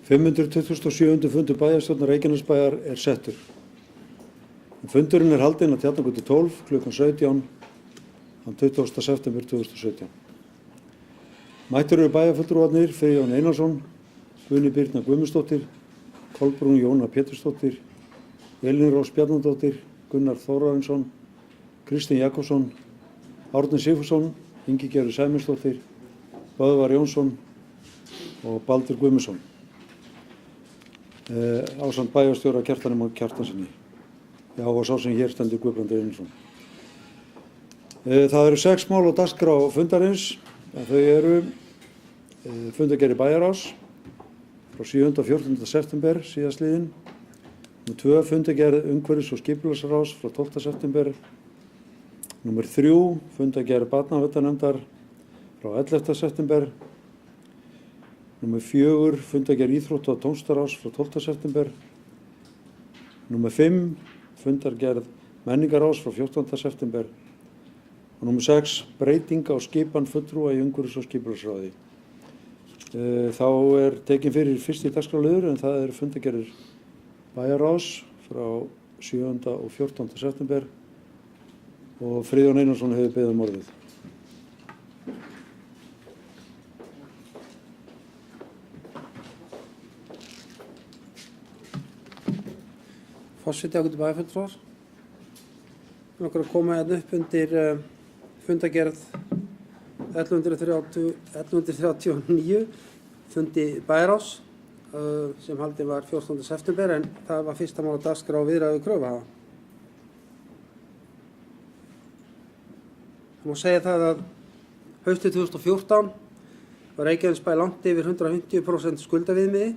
527. fundur bæjarstjórnar Reykjanesbæjar settur. Fundurinn haldinn á Tjarnargötu 12 kl. 17 þann 20. september 2017. Mættir eru bæjarfulltrúarnir Friðjón Einarsson, Guðni Birna Guðmundsdóttir, Kolbrún Jóna Pétursdóttir, Elínrós Bjarnadóttir, Gunnar Þórarinsson, Kristinn Jakobsson, Árni Sigfússon, Ingigerður Sæmundsdóttir, Böðvar Jónsson og Baldur Guðmundsson. Ásamt bæjarstjóra Kjartani Má Kjartansinni. Já, og sá sem hér stendur Guðbrandur Einarsson. Það eru 6 mál á dagskrá fundarins. Þau eru fundargerð bæjarráðs frá 7. og 14. september síðastliðinn. 2. Fundargerð umhverfis- og skipulagsráðs frá 12. september. 3. Fundargerð barnaverndarnefndar frá 11. september. 4. Fundargerð íþrótta- og tómstaráðs frá 12. september. 5. Fundargerð menningarráðs frá 14. september. Og 6. Breyting á skipan fulltrúa í umhverfis- og skipulagsráði. Þá tekin fyrir fyrsti dagskrárliður en það eru fundargerðir bæjarráðs frá 7. og 14. september og Friðjón Einarsson hefur beðið orðið. Forseti ágætu bæjarfulltrúar. Mig langar að koma hérna upp undir fundargerð 1139 fundi bæjarráðs sem haldinn var 14. september en það var fyrsta mál á dagskrá viðræðu kröfuhafa. Það má segja það að haustið 2014 var Reykjanesbær langt yfir 150% skuldaviðmiði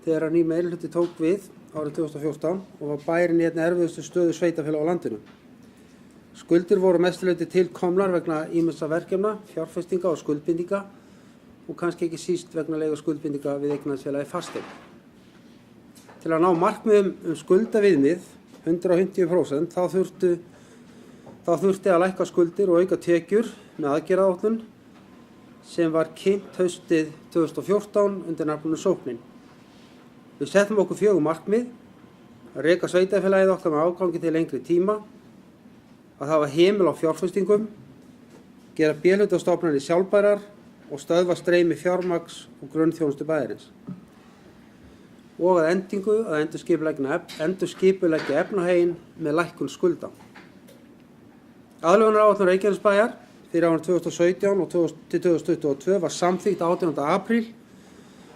þegar ný meirihluti tók við árið 2014 og var bærinn í einni erfiðustu stöðu sveitarfélaga á landinu. Skuldir voru mestuleyti tilkomnar vegna ýmissa verkefna, fjárfestinga og skuldbindinga og kannski ekki síst vegna leigu skuldbindinga við eignarfélagi Fasteign. Til að ná markmiðum skuldaviðmið 150% þá þurfti að lækka skuldir og auka tekjur með aðgerðaáætlun sem var kynnt haustið 2014 undir nafninu Sóknin. Við settum okkur 4 markmið, að reka sveitarfélagið okkar með afgangi til lengri tíma, að hafa hemil á fjárfestingum, gera B-hlutastofnanir sjálfbærar og stöðva streymi fjármagns og grunnþjónustu bæjarins. Og að endingu að endurskipuleggja efnahaginn með lækkun skulda. Aðlögunaráætlun Reykjanesbæjar fyrir árin 2017 og til 2022 var samþykkt 18. apríl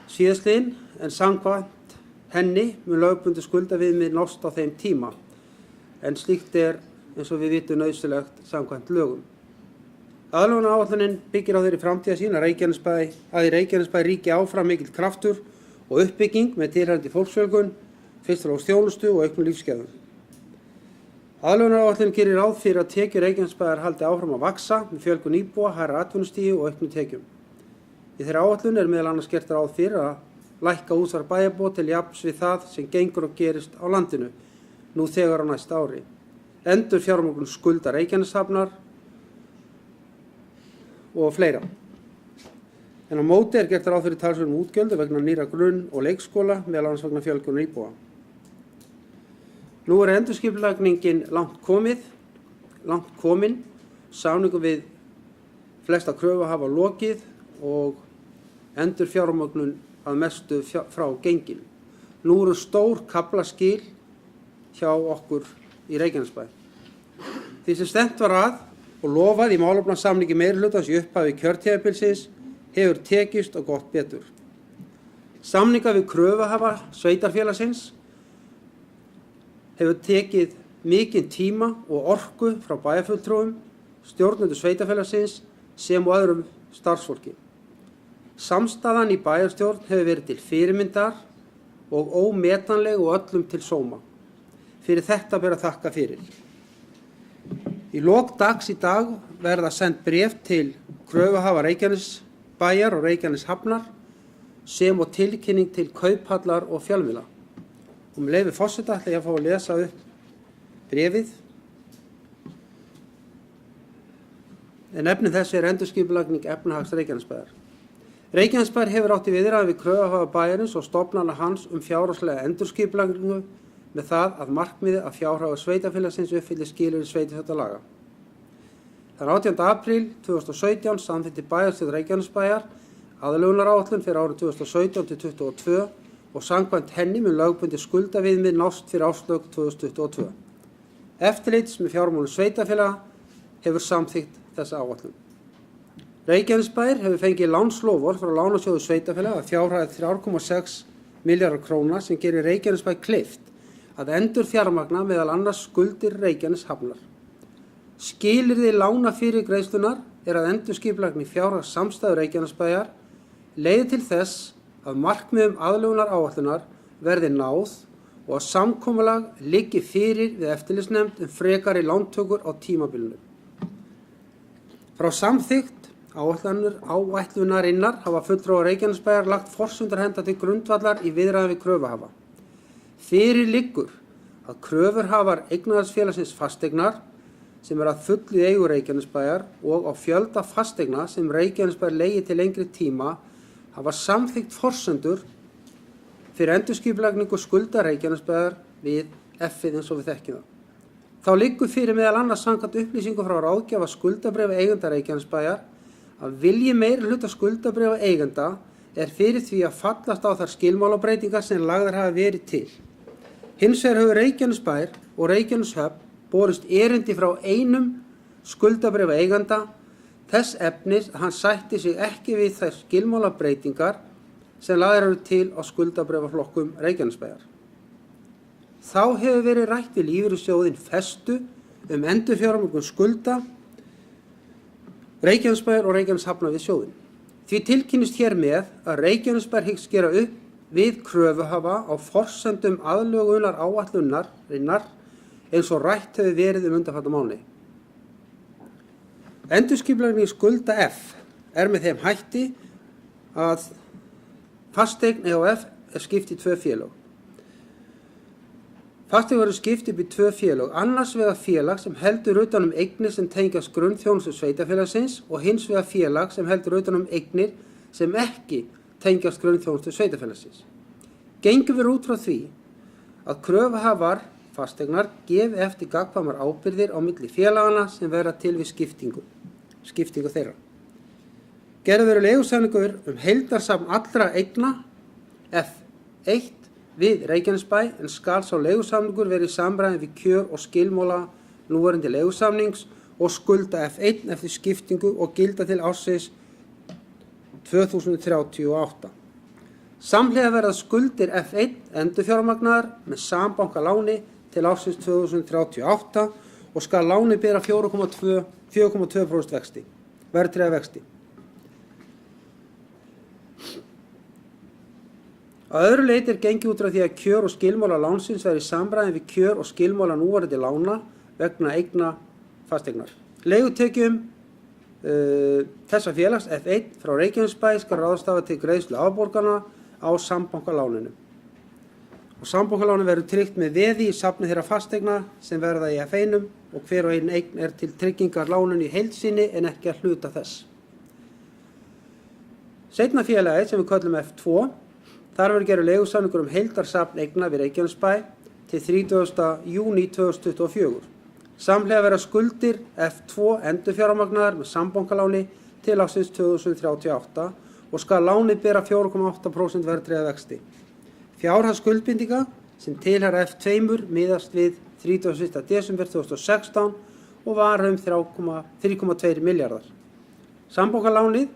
síðastliðinn en samkvæmt henni mun lögbundið skuldaviðmið nást á þeim tíma en slíkt eins og við vitum nauðsynlegt samkvæmt lögum. Aðlögunaráætlunin byggir á þeirri framtíðarsýn að í Reykjanesbæ ríki áfram mikill kraftur og uppbygging með tilheyrandi fólksfjölgun, fyrsturáðsþjónustu og auknum lífsgæðum. Aðlögunaráætlunin gerir ráð fyrir að tekjur Reykjanesbæjar haldi áfram að vaxa með fjölgun íbúa, hærra atvinnustigi og auknum tekjum. Í þeirri áætlun meðal annars gert ráð fyrir að lækka útsvar bæjarbúa til jafns við það sem gengur og gerist á landinu nú þegar á næsta ári. Endurfjármögnun skulda Reykjaneshafnar og fleira. En á móti gert ráð fyrir talsverðum útgjöldum vegna nýrra grunn- og leikskóla meðal annars vegna fjölgunar íbúa. Nú endurskipulagningin langt komin, samningum við flesta kröfuhafa lokið og endurfjármögnun að mestu frá gengin. Nú eru stór kaflaskil hjá okkur í Reykjanesbæ. Því sem stefnt var að og lofað í málefnasamningi meirihlutans í upphafi kjörtímabilsins hefur tekist og gott betur. Samninga við kröfuhafa sveitarfélagsins hefur tekið mikinn tíma og orku frá bæjarfulltrúum, stjórnendur sveitarfélagsins sem og öðrum starfsfólki. Samstaðan í bæjarstjórn hefur verið til fyrirmyndar og ómetanleg og öllum til sóma. Fyrir þetta ber að þakka fyrir. Í lok dags í dag verða send bréf til kröfuhafa Reykjanesbæjar og Reykjaneshafnar sem og tilkynning til kauphallar og fjölmiðla. Og með leyfi forseta ætla ég að fá að lesa upp bréfið. En efni þessi endurskipulagning efnahags Reykjanesbæjar. Reykjanesbær hefur átt í viðræðum við kröfuhafa bæjarins og stofnana hans fjárhagslega endurskipulagningu með það að markmiði að fjárhagur sveitarfélagsins uppfylli skilyrði sveitarstjórnarlaga. Þann 18. apríl 2017 samþykkti bæjarstjórn Reykjanesbæjar aðlögunaráætlun fyrir árið 2017 til 2022 og samkvæmt henni mun lögbundið skuldaviðmið nást fyrir árslok 2022. Eftirlits með fjármálum sveitarfélaga hefur samþykkt þessa áætlun. Reykjanesbær hefur fengið lánsloforð frá lánasjóði sveitarfélaga að fjárhæð 3,6 milljarðar króna sem gerir Reykjanesbær kleift að endurfjármagna meðal annars skuldir Reykjaneshafnar. Skilyrði lánafyrirgreiðslunnar að endurskipulagning fjárhags samstæðu Reykjanesbæjar leiði til þess að markmiðum aðlögunaráætlunar verði náð og að samkomulag liggi fyrir við eftirlitsnefnd frekari lántökur á tímabilinu. Frá samþykkt áætlunarinnar hafa fulltrúar Reykjanesbæjar lagt forsendur handa til grundvallar í viðræðum við kröfuhafa. Fyrir liggur að kröfuhafar eignarhaldsfélagsins fasteignar sem að fullu í eigu Reykjanesbæjar og á fjölda fasteigna sem Reykjanesbær leigi til lengri tíma hafa samþykkt forsendur fyrir endurskipulagningu skulda Reykjanesbæjar við F-ið eins og við þekkjum það. Þá liggur fyrir meðal annars samkvæmt upplýsingum frá ráðgjafa skuldabréfa eigenda Reykjanesbæjar að vilji meiri hluta skuldabréfa eigenda fyrir því að fallast á þær skilmálabreytingar sem lagðar hafa verið til. Hins vegar hefur Reykjanesbær og Reykjaneshöfn borist erindi frá einum skuldabréfa eigenda þess efnis að hann sætti sig ekki við þær skilmálabreytingar sem lagðar eru til á skuldabréfaflokkum Reykjanesbæjar. Þá hefur verið rætt við lífeyrissjóðinn Festu endurfjármögnun skulda Reykjanesbæjar og Reykjaneshafnar við sjóðinn. Því tilkynnist hér með að Reykjanesbær hyggst gera upp við kröfuhafa á forsendum aðlögunar áætlunarinnar eins og rætt hefur verið undanfarna mánuði. Endurskipulagning skulda F með þeim hætti að fasteign EHF skipt í tvö félög. Fasteign verður skipt upp í tvö félög, annars vegar félag sem heldur utan eignir sem tengjast grunnþjónustu sveitarfélagsins og hins vegar félag sem heldur utan eignir sem ekki tengjast grunnþjónustu sveitarfélagsins. Gengum við út frá því að kröfuhafar fasteignar gefi eftir gagnkvæmar ábyrgðir á milli félagana sem verða til við skiptingu þeirra. Gerður verður leigusamningur heildarsafn allra eigna F1 við Reykjanesbæ en skal sá leigusamningur verið í samræmi við kjör og skilmála núverandi leigusamnings og skulda F1 eftir skiptingu og gilda til ársins 2038. Samhliða verða skuldir F1 endurfjármagnaðar með sambankaláni til ársins 2038 og skal láni bera 4,2% vexti, verðtryggða vexti. Að öðru leyti gengið út frá því að kjör og skilmála lánsins verði í samræmi við kjör og skilmála núverandi lána vegna eigna fasteignar. Leigutekjum þessa félags F1 frá Reykjanesbæ skal ráðstafa til greiðslu afborgana á sambankaláninu. Og sambankalánin verður tryggt með veði í safni þeirra fasteigna sem verða í F1 og hver og einn eign til tryggingar láninu í heild sinni en ekki að hluta þess. Seinna félagið sem við köllum F2 þar verður gerður leigusamningur heildarsafn eigna við Reykjanesbæ til 30. júní 2024. Samhliða verða skuldir F2 endurfjármagnaðar með sambankaláni til ársins 2038 og skal lánið bera 4,8% verðtryggða vexti. Fjárhæð skuldbindinga sem tilheyra F2 miðast við 31. desember 2016 og var 3,2 milljarðar. Sambankalánið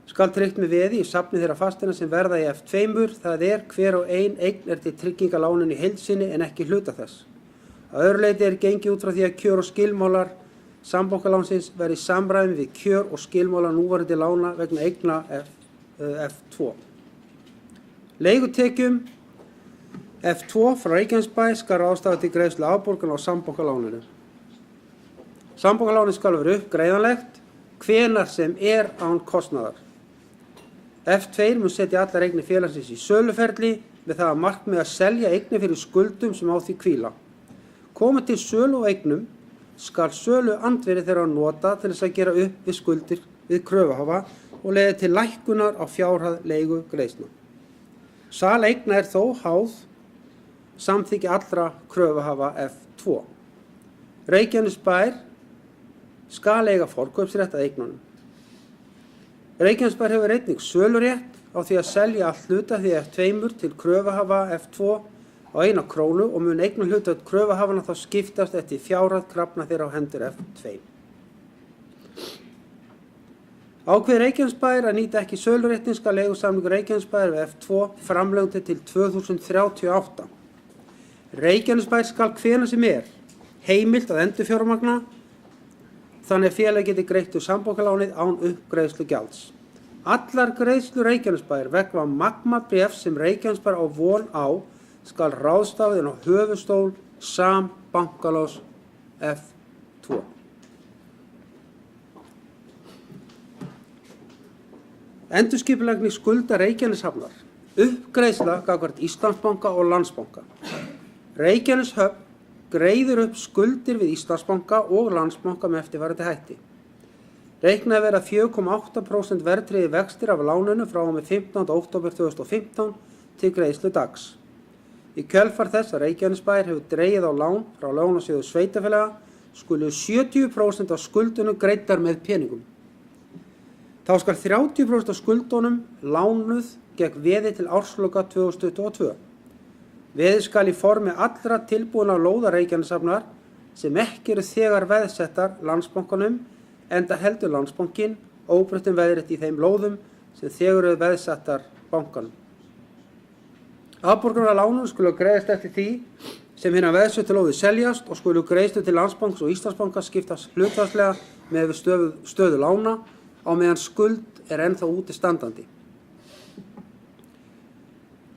skal tryggt með veði í safni þeirra fasteigna sem verða í F2, það hver og ein eign til tryggingar láninu í heild sinni en ekki hluta þess. Að öðru leyti gengið út frá því að kjör og skilmálar sambankalánsins verði í samræmi við kjör og skilmála núverandi lána vegna eigna F2. Leigutekjum F2 frá Reykjanesbæ skal ráðstafa til greiðslu afborgana á sambankaláninu. Sambankalánið skal vera uppgreiðanlegt hvenær sem án kostnaðar. F2 mun setja allar eignir félagsins í söluferli með það að markmið að selja eignir fyrir skuldum sem á því hvíla. Komi til sölu á eignum skal sölu andvirði þeirra nota til þess að gera upp við skuldir við kröfuhafa og leiðir til lækkunar á fjárhæð leigugreiðslna. Sala eigna er þó háð samþykki allra kröfuhafa F2. Reykjanesbær skal eiga forkaupsrétt að eignunum. Reykjanesbær hefur einnig sölurétt á því að selja allt hlutafé F2 til kröfuhafa F2 á 1 krónu og mun eignarhlutföll kröfuhafana þá skiptast eftir fjárhæð krafna þeirra á hendur F2. Ákveði Reykjanesbær að nýta ekki söluréttin skal leigusamningur Reykjanesbær við F2 framlengdur til 2038. Reykjanesbær skal hvenær sem heimilt að endurfjármagna þannig að félag geti greitt úr sambankalánið án uppgreiðslugjalds. Allar greiðslur Reykjanesbær vegna magmabréfs sem Reykjanesbær á von á skal ráðstafað inn á höfuðstól sambankalás F2. Endurskipulagning skulda Reykjaneshafnar, uppgreiðsla gagnvart Íslandsbanka og Landsbanka. Reykjaneshöfn greiðir upp skuldir við Íslandsbanka og Landsbanka með eftirfarandi hætti. Reiknað vera 4,8% verðtryggðir vextir af láninu frá og með 15. október 2015 til greiðslu dags. Í kjölfar þess að Reykjanesbær hefur dregið á lán frá lánasjóði sveitarfélaga skulu 70% af skuldunum greiddar með peningum. Þá skal 30% af skuldunum lánuð gegn veði til ársloka 2022. Veðið skal í formi allra tilbúinna lóða Reykjaneshafnar sem ekki eru þegar veðsettar Landsbankanum enda heldur Landsbankinn óbreyttum veðrétt í þeim lóðum sem þegar eru veðsettar bankanum. Afborganir af lánum skulu greiðast eftir því sem hinar veðsettu lóðir seljast og skulu greiðslur til Landsbanks og Íslandsbanka skiptast hlutfallslega með stöðu lána á meðan skuld er ennþá útistandandi.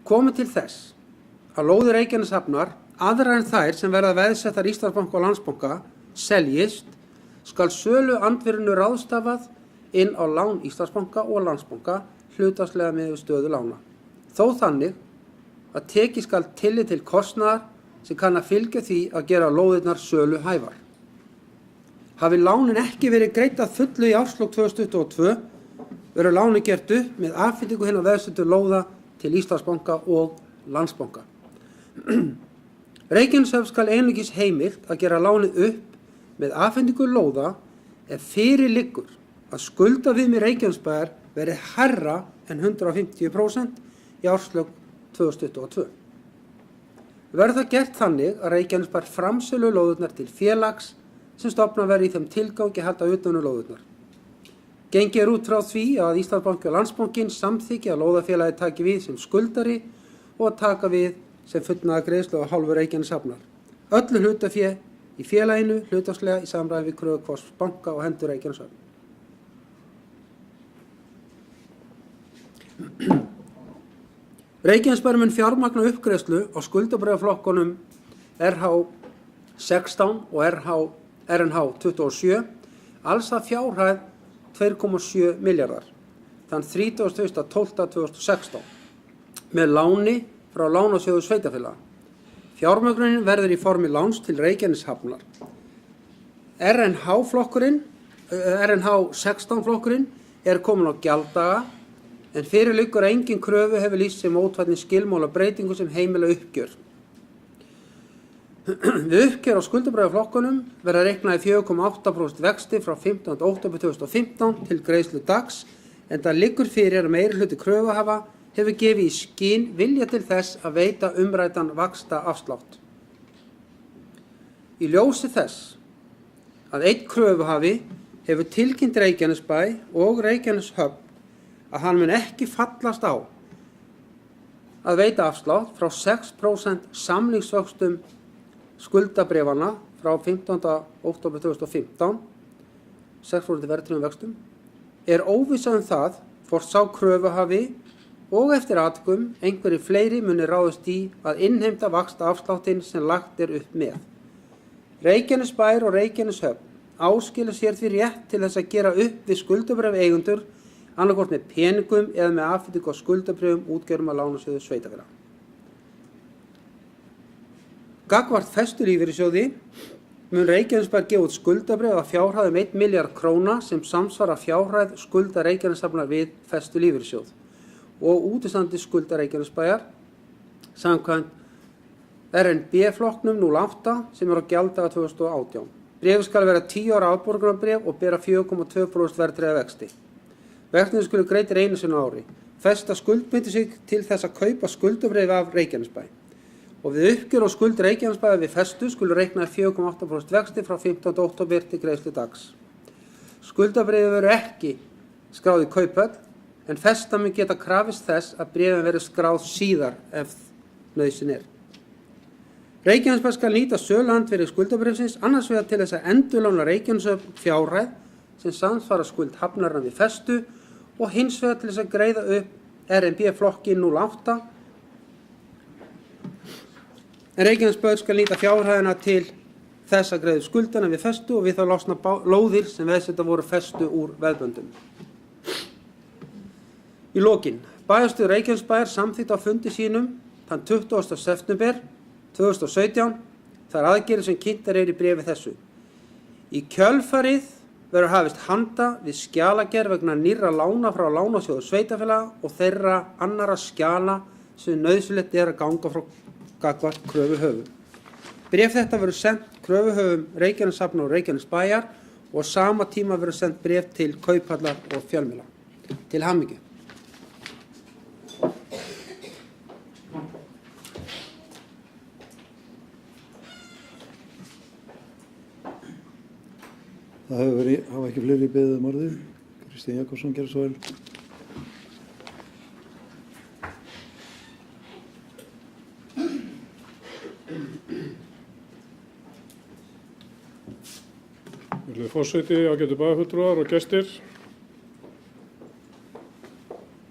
Komi til þess að lóðir Reykjaneshafnar, aðrar en þær sem verða veðsettar Íslandsbanka og Landsbanka, seljist, skal sölu andvirðinu ráðstafað inn á lán Íslandsbanka og Landsbanka hlutfallslega með stöðu lána. Þó þannig að tekið skal tillit til kostnaðar sem kann að fylgja því að gera lóðirnar sölu hæfar. Hafi lánin ekki verið greidd að fullu í árslok 2022, verður lánin gert upp með afhendingu hinna veðsettu lóða til Íslandsbanka og Landsbanka. Reykjaneshöfn skal einungis heimilt að gera lánið upp með afhendingu lóða ef fyrir liggur að skuldaviðmið Reykjanesbæjar verði hærra en 150% í árslok 2022. Verður það gert þannig að Reykjanesbær framselur lóðurnar til félags sem stofnað verði í þeim tilgangi að halda utan um lóðurnar. Gengið út frá því að Íslandsbanki og Landsbankinn samþykki að lóðafélagið taki við sem skuldari og að taka við sem fullnaða greiðslu á hálfu Reykjaneshafnar. Öllu hlutafé í félaginu hlutfallslega í samræmi við kröfu hvors banka og hendur Reykjaneshafn. Reykjanesbær mun fjármagna uppgreiðslu á skuldabréfaflokkunum RH16 og RNH27 alls að fjárhæð 2,7 milljarðar þann 30.12.2016 með láni frá lánasjóði sveitarfélaga. Fjármögnunin verður í formi láns til Reykjaneshafnar. RNH16 flokkurinn er komin á gjalddaga en fyrir liggur að engin kröfu hefur lýst sem mótfallin skilmála breytingu sem heimila uppgjör. Við uppgjör á skuldabréfaflokkunum verða reiknaði 4,8% vexti frá 15. október 2015 til greiðslu dags en það liggur fyrir að meirihluti kröfuhafa hefur gefið í skyn vilja til þess að veita umræddan vaxtaafslátt. Í ljósi þess að einn kröfuhafi hefur tilkynnt Reykjanesbæ og Reykjaneshöfn að hann mun ekki fallast á að veita afslátt frá 6% samningsvöxtum skuldabréfanna frá 15. október 2015, 6% verðtryggðum vöxtum, er óvissa það hvort sá kröfuhafi og eftir atvikum einhverjir fleiri muni ráðast í að innheimta vaxtaafsláttinn sem lagt er upp með. Reykjanesbær og Reykjaneshöfn áskilja sér því rétt til þess að gera upp við skuldabréfaeigendur annarkvort með peningum eða með afhendingu á skuldabréfum útgjörum að lánasjóði sveitarfélaga. Gagnvart festulífeyrissjóði mun Reykjanesbær gefa út skuldabréf að fjárhæð 1 milljarð króna sem samsvarar fjárhæð skulda Reykjaneshafnar við Festu lífeyrissjóð og útistandi skulda Reykjanesbæjar samkvæmt RNB-flokknum 08 sem á gjalddaga 2018. Bréfið skal vera 10 ára afborgunarbréf og bera 4,2% verðtryggða vexti. Vextirnir skulu greiddir einu sinni á ári. Festa skuldbindur sig til þess að kaupa skuldabréf af Reykjanesbæ. Og við uppgjör og skuld Reykjanesbæjar við Festu skulu reikna 4,8% vexti frá 15. október til greiðsludags. Skuldabréfið verður ekki skráð í kauphöll en Festa mun geta krafist þess að bréfin verður skráð síðar ef nauðsyn er. Reykjanesbær skal nýta söluandvirði skuldabréfsins annars vegar til þess að endurlána Reykjaneshöfn fjárhæð sem samsvarar skuld hafnarinnar við Festu og hins vegar til þess að greiða upp RNB-flokki 08. En Reykjanesbær skal nýta fjárhæðina til þess að greiða upp skuldana við Festu og við þá losna lóðir sem veðsetta voru Festu úr veðböndum. Í lokin, bæjarstjórn Reykjanesbæjar samþykkti á fundi sínum þann 20. september 2017 þær aðgerðir sem kynntar í bréfi þessu. Í kjölfarið verður hafist handa við skjalagerð vegna nýrra lána frá lánasjóði sveitarfélaga og þeirra annarra skjala sem nauðsynlegt er að ganga frá gagnvart kröfuhöfum. Bréf þetta verður sent kröfuhöfum Reykjaneshafnar og Reykjanesbæjar og á sama tíma verður sent bréf til kauphallar og fjölmiðla. Til hamingju. Það hafa ekki fleiri beðið orðið. Kristinn Jakobsson gerði svo vel. Virðulegur forseti, ágætu bæjarfulltrúar og gestir.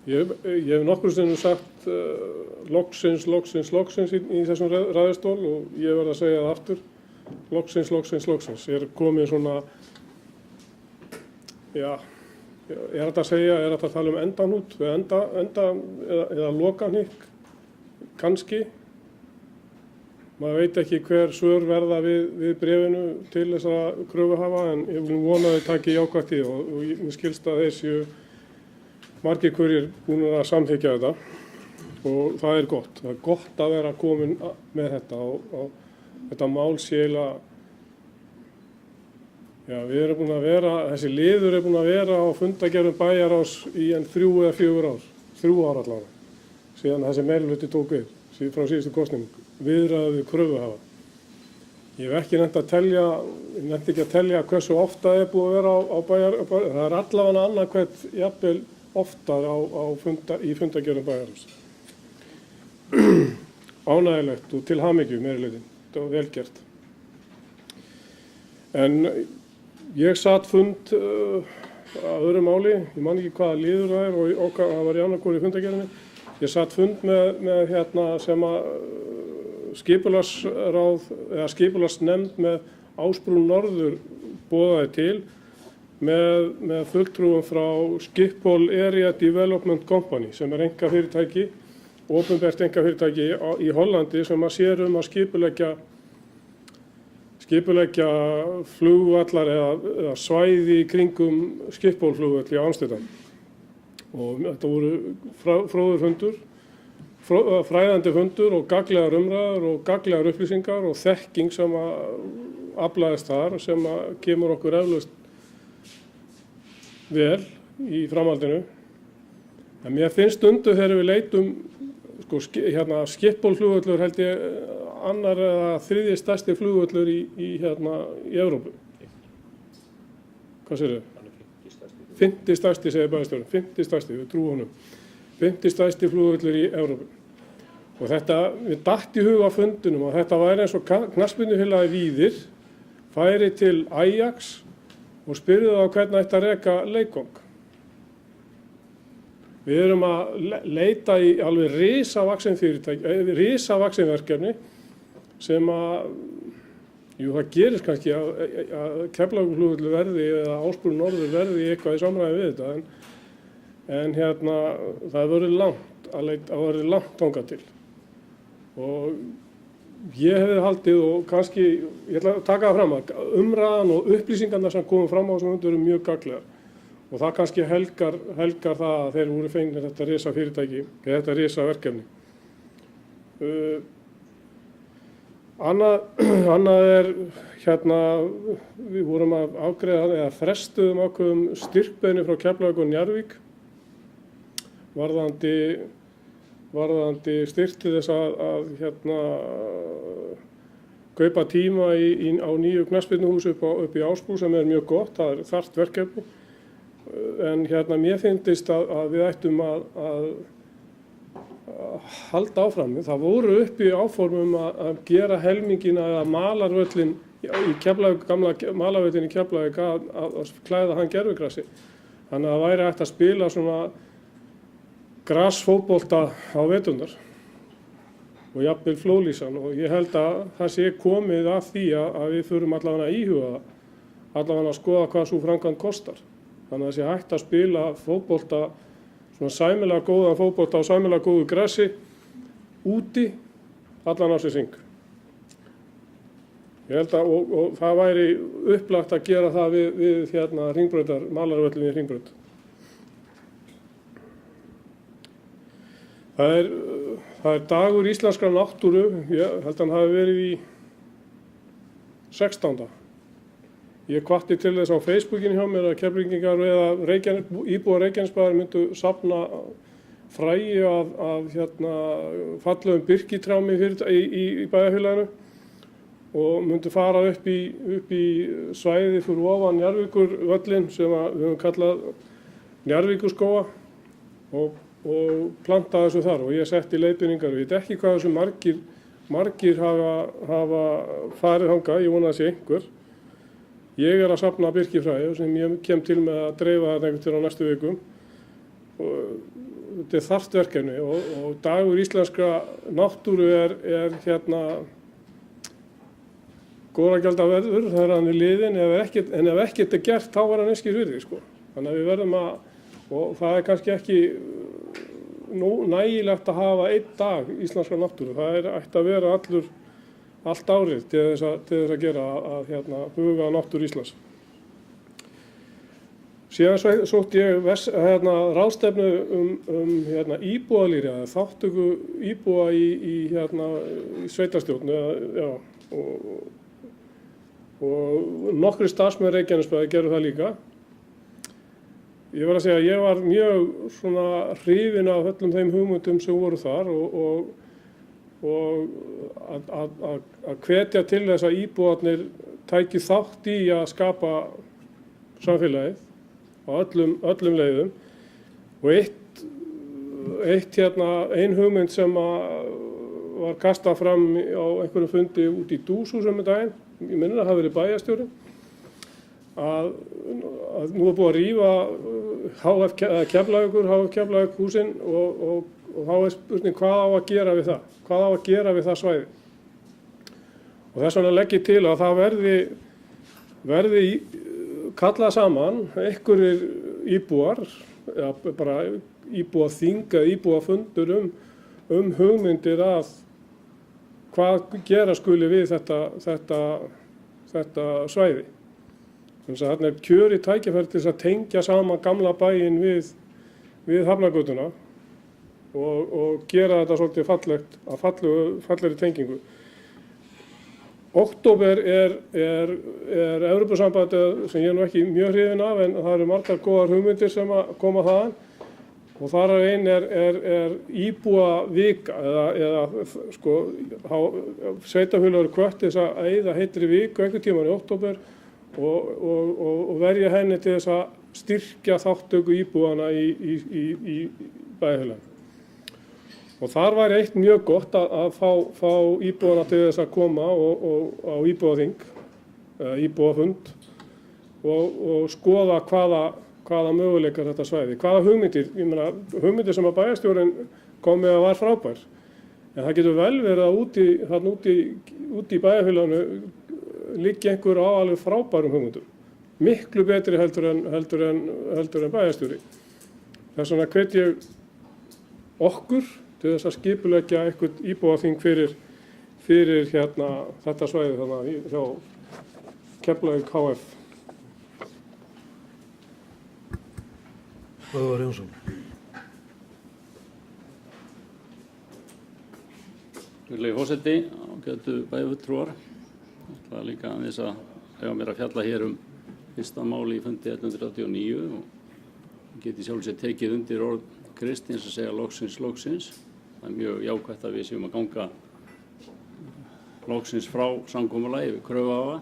Ég hef nokkrum sinnum sagt loksins í þessum ræðustól og ég verð að segja það aftur. Loksins. Er komið svona, já, er þetta að segja, er þetta að tala um endanút, eða lokahnykk, kannski. Maður veit ekki hver svör verða við bréfinu til þessara kröfuhafa en ég vil vona að þau taki jákvætt í og mér skilst að þeir séu margir hverjir búin að samþykkja þetta og það er gott. Það er gott að vera komin með þetta og þetta mál sé eiginlega, já, við erum búin að vera, þessi liður er búin að vera á fundagerðum bæjarráðs í 3 eða 4 ár, 3 ár allavega, síðan þessi meirihluti tók við, frá síðustu kosningu, viðræðu við kröfuhafa. Ég hef ekki nefnt ekki að telja hversu ofta er búið að vera á bæjar, það er allavega annarkvæmt jafnvel oftar í fundagerðum bæjarráðs. Ánægilegt og til hamingju meirihlutin. Þetta var vel gert. En ég satt fund að öðru máli, ég man ekki hvaða liður það er og það var í annarkori fundagerðinni. Ég satt fund með sem að skipulagsráð eða skipulagsnefnd með Ásbrú Norður boðaði til með fulltrúum frá Schiphol Area Development Company sem er einkafyrirtæki, opinbert einkafyrirtæki í Hollandi sem að sér að skipuleggja flugvallar eða svæði í kringum Schiphol flugvöll í Amsterdam. Og þetta voru fróður fundur, fræðandi fundur og gagnlegar umræður og gagnlegar upplýsingar og þekking sem að aflaðist þar sem að kemur okkur eflaust vel í framhaldinu. En mér finnst stundu þegar við leitum, Schiphol flugvöllur held ég annar eða þriðji stærsti flugvöllur í Evrópu. Hvað segir þau? 50 stærsti, segir bæjarstjórinn, 50 stærsti, við trúum honum. 50 stærsti flugvöllur í Evrópu. Og þetta, við datt í hug á fundunum að þetta væri eins og knattspyrnufélagið Víðir færi til Ajax og spyrði þá hvernig ætti að reka leikvang. Við erum að leita í alveg risavaxin fyrirtæki, risavaxin verkefni sem að, það gerist kannski að Keflavíkurflugvöllur verði eða Ásbrú Norður verði eitthvað í samræmi við þetta en það verður langt þangað til. Og ég hefði haldið og kannski, ég ætla að taka það fram að umræðan og upplýsingarnar sem komum fram á þessum fundur eru mjög gagnlegar og það kannski helgar það að þeir voru fengnir þetta risa fyrirtæki, þetta risa verkefni. Annað er við vorum að afgreiða eða frestuðum ákveðum styrkbeiðni frá Keflavík og Njarðvík varðandi styrk til þess að kaupa tíma á nýju knattspyrnuhúsi upp í Ásbrú sem er mjög gott, það er þarft verkefni. En mér finnst að við ættum að halda áfram. Það voru uppi áformum að gera helmingina eða malarvöllin í Keflavík, gamla malarvöllin í Keflavík að klæða hann gervigrasi. Þannig að það væri hægt að spila svona grasfótbolta á veturnar og jafnvel flóðlýsan og ég held að það sé komið að því að við förum allavega að íhuga það, allavega að skoða hvað svo framkvæmd kostar. Þannig að það sé hægt að spila fótbolta, svona sæmilega góðan fótbolta á sæmilega góðu grasi úti allan ársins hring. Ég held að og það væri upplagt að gera það við hringbrautar, malarvöllin í hringbraut. Það er dagur íslenskrar náttúru, ég held að hann hafi verið í 16. Ég hvatti til þess á Facebookinu hjá mér að Keflvíkingar eða íbúar Reykjanesbæjar myndu safna fræi af fallegum birkitrjámi í bæjarfélaginu og myndu fara upp í svæði fyrir ofan Njarðvíkurvöllin sem við höfum kallað Njarðvíkurskóga og planta þessu þar og ég setti leiðbeiningar og ég veit ekki hvað þessu margir hafa farið þangað, ég vona að sé einhver. Ég er að safna birkifræi sem ég kem til með að dreifa það einhvern tímann á næstu vikum. Þetta er þarft verkefni og dagur íslenskra náttúru er góðra gjalda verður þegar hann er liðinn en ef ekkert er gert þá er hann einskis virði sko. Þannig að við verðum og það er kannski ekki nægilegt að hafa einn dag íslenskra náttúru. Það ætti að vera allt árið til þess að gera að huga að náttúru Íslands. Síðan sótti ég ráðstefnu íbúalýðræði, þátttöku íbúa í sveitarstjórn og nokkrir starfsmenn Reykjanesbæjar gerðu það líka. Ég verð að segja að ég var mjög hrifinn af öllum þeim hugmyndum sem voru þar og að hvetja til þess að íbúarnir tæki þátt í að skapa samfélagið á öllum leiðum og ein hugmynd sem var kastað fram á einhverjum fundi út í Dúshúsum daginn, ég minnir að það hafi verið bæjarstjórinn, að nú er búið að rífa Keflavík húsin og þá er spurning hvað á að gera við það, hvað á að gera við það svæði. Og þess vegna legg ég til að það verði kallað saman einhverjir íbúar, eða bara íbúaþing eða íbúafundur hugmyndir að hvað gera skuli við þetta svæði. Þannig að þarna er kjörið tækifæri til þess að tengja saman gamla bæinn við Hafnargötuna og gera þetta svolítið fallegt, að fallegri tengingu. Október er Evrópusambandið sem ég er nú ekki mjög hrifinn af en það eru margar góðar hugmyndir sem að koma þaðan og þar af ein er íbúavika eða sko sveitarfélög eru hvött til þess að eyða heitri viku einhvern tímann í október og verja henni til þess að styrkja þátttöku íbúana í bæjarfélaginu. Og þar væri eitt mjög gott að fá íbúana til þess að koma á íbúaþing, íbúafund og skoða hvaða möguleikar þetta svæði, hvaða hugmyndir, ég meina hugmyndir sem að bæjarstjórinn kom með að var frábær. En það getur vel verið að úti í bæjarfélaginu liggi einhver á alveg frábærum hugmyndum. Miklu betri heldur en bæjarstjóri. Þess vegna hvet ég okkur til þess að skipuleggja eitthvað íbúaþing fyrir fyrir þetta svæði þannig hjá Keflavík KF. Böðvar Jónsson. Virðulegi forseti, ágætu bæjarfulltrúar. Það er líka aðeins að eiga mér að fjalla hér fyrsta máli í fundi 139 og geti sjálf sér tekið undir orð Kristins að segja loksins. Það er mjög jákvætt að við séum að ganga loksins frá samkomulagi við kröfuhafa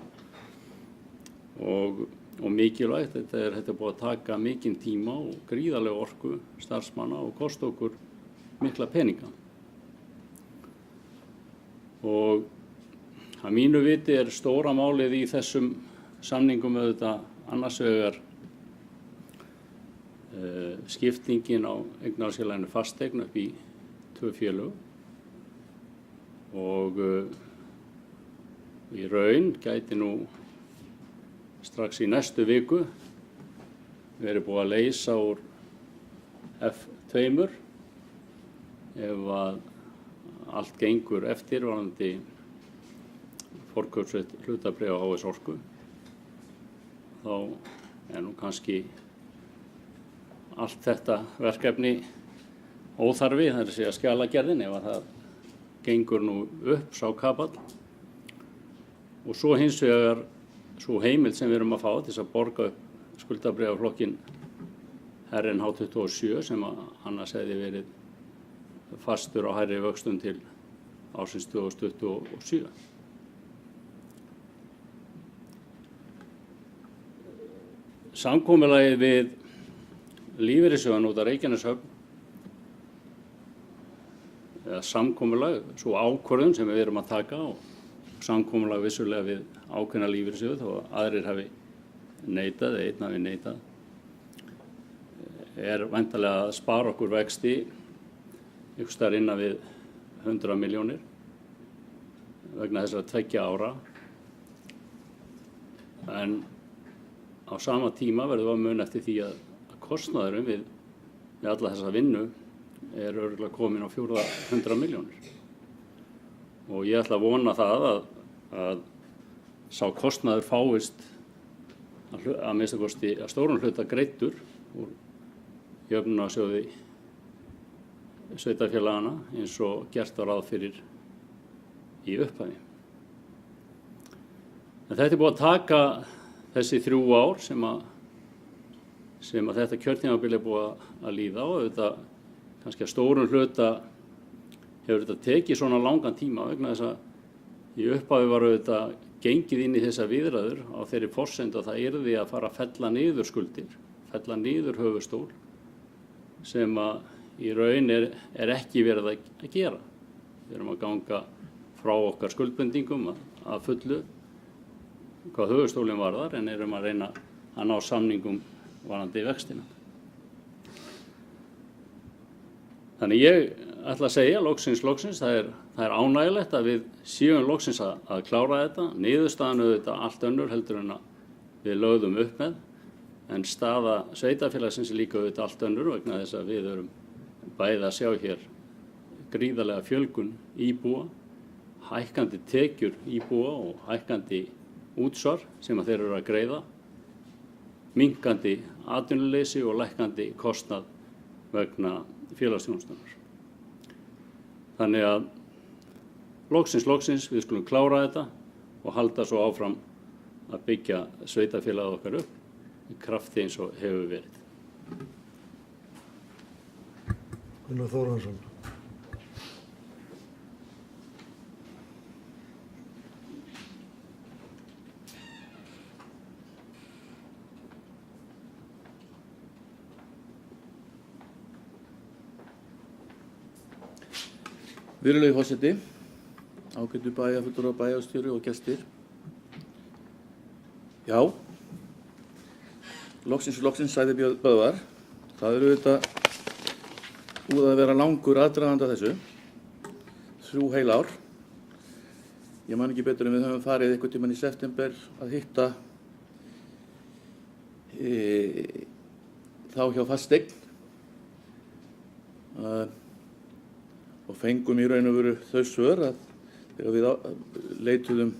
og mikilvægt. Þetta er búið að taka mikinn tíma og gríðarlega orku starfsmanna og kosta okkur mikla peninga. Og að mínu viti er stóra málið í þessum samningum auðvitað annars vegar skiptingin á eignarhaldsfélaginu Fasteign upp í 2 félög og í raun gæti nú strax í næstu viku verið búið að leysa úr F2 ef að allt gengur eftir varðandi forkaupsrétt hlutabréfa HS Orku. Þá er nú kannski allt þetta verkefni óþarfi, það er að segja skjalagerðin, ef að það gengur nú upp sá kapall. Og svo hins vegar sú heimild sem við erum að fá til þess að borga upp skuldabréfaflokkinn RNH27 sem annars hefði verið fastur á hærri vöxtum til ársins 2027. Samkomulagið við lífeyrissjóðina út af Reykjaneshöfn, eða samkomulag, svo ákvörðun sem við erum að taka og samkomulag vissulega við ákveðna lífeyrissjóði þó að aðrir hafi neitað eða einn hafi neitað, er væntanlega að spara okkur vexti einhvers staðar innan við 100 milljónir vegna þessara 2 ára. En á sama tíma verðum við að muna eftir því að kostnaðurinn við alla þessa vinnu er örugglega komin á 400 milljónir. Og ég ætla að vona það að sá kostnaður fáist að minnsta kosti að stórum hluta greiddur úr jöfnunarsjóði sveitarfélagana eins og gert var ráð fyrir í upphafi. En þetta er búið að taka þessi 3 ár sem að þetta kjörtímabil er búið að líða á. Þetta kannski að stórum hluta hefur þetta tekið svona langan tíma vegna þess að í upphafi var þetta gengið inn í þessa viðræður á þeirri forsendu að það yrði að fara að fella niður skuldir, fella niður höfuðstól sem að í raun er ekki verið að gera. Við erum að ganga frá okkar skuldbindingum að fullu hvað höfuðstólinn varðar en erum að reyna að ná samningum varðandi vextina. Þannig ég ætla að segja loksins, það er ánægilegt að við séum loksins að klára þetta. Niðurstaðan auðvitað allt önnur heldur en að við lögðum upp með, en staða sveitarfélagsins er líka auðvitað allt önnur vegna þess að við erum bæði að sjá hér gríðarlega fjölgun íbúa, hækkandi tekjur íbúa og hækkandi útsvar sem að þeir eru að greiða, minnkandi atvinnuleysi og lækkandi kostnað vegna félagsþjónustunnar. Þannig að loksins við skulum klára þetta og halda svo áfram að byggja sveitarfélagið okkar upp í krafti eins og hefur verið. Gunnar Þórhallsson. Virðulegi forseti, ágætu bæjarfulltrúar, bæjarstjóri og gestir. Já, loksins sagði Björn Böðvar. Það eru auðvitað búið að vera langur aðdragandi að þessu, 3 heil ár. Ég man ekki betur en við höfum farið einhvern tímann í september að hitta þá hjá Fasteign og fengum í raun og veru þau svör að þegar við leituðum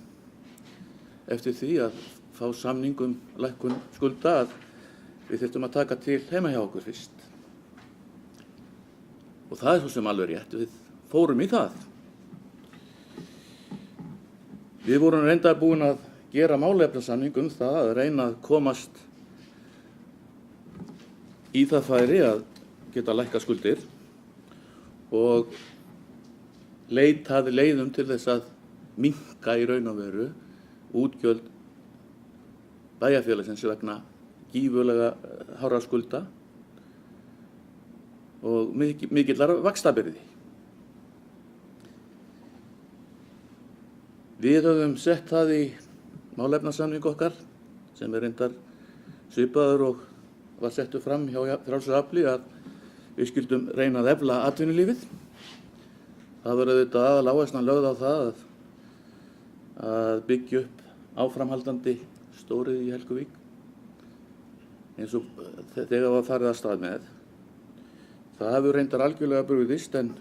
eftir því að fá samning lækkun skulda að við þurftum að taka til heima hjá okkur fyrst. Og það svo sem alveg rétt, við fórum í það. Við vorum reyndar búin að gera málefnasamning það að reyna að komast í það færi að geta lækkað skuldir og leitaði leiðum til þess að minnka í raun og veru útgjöld bæjarfélagsins vegna gífurlega hárra skulda og mikillar vaxtabyrði. Við höfum sett það í málefnasamning okkar sem reyndar svipaður og var settur fram hjá Frjálsu afli að við skyldum reyna að efla atvinnulífið. Það var auðvitað aðaláherslan lögð á það að byggja upp áframhaldandi stóriðju í Helguvík eins og þegar var farið af stað með. Það hefur reyndar algjörlega brugðist en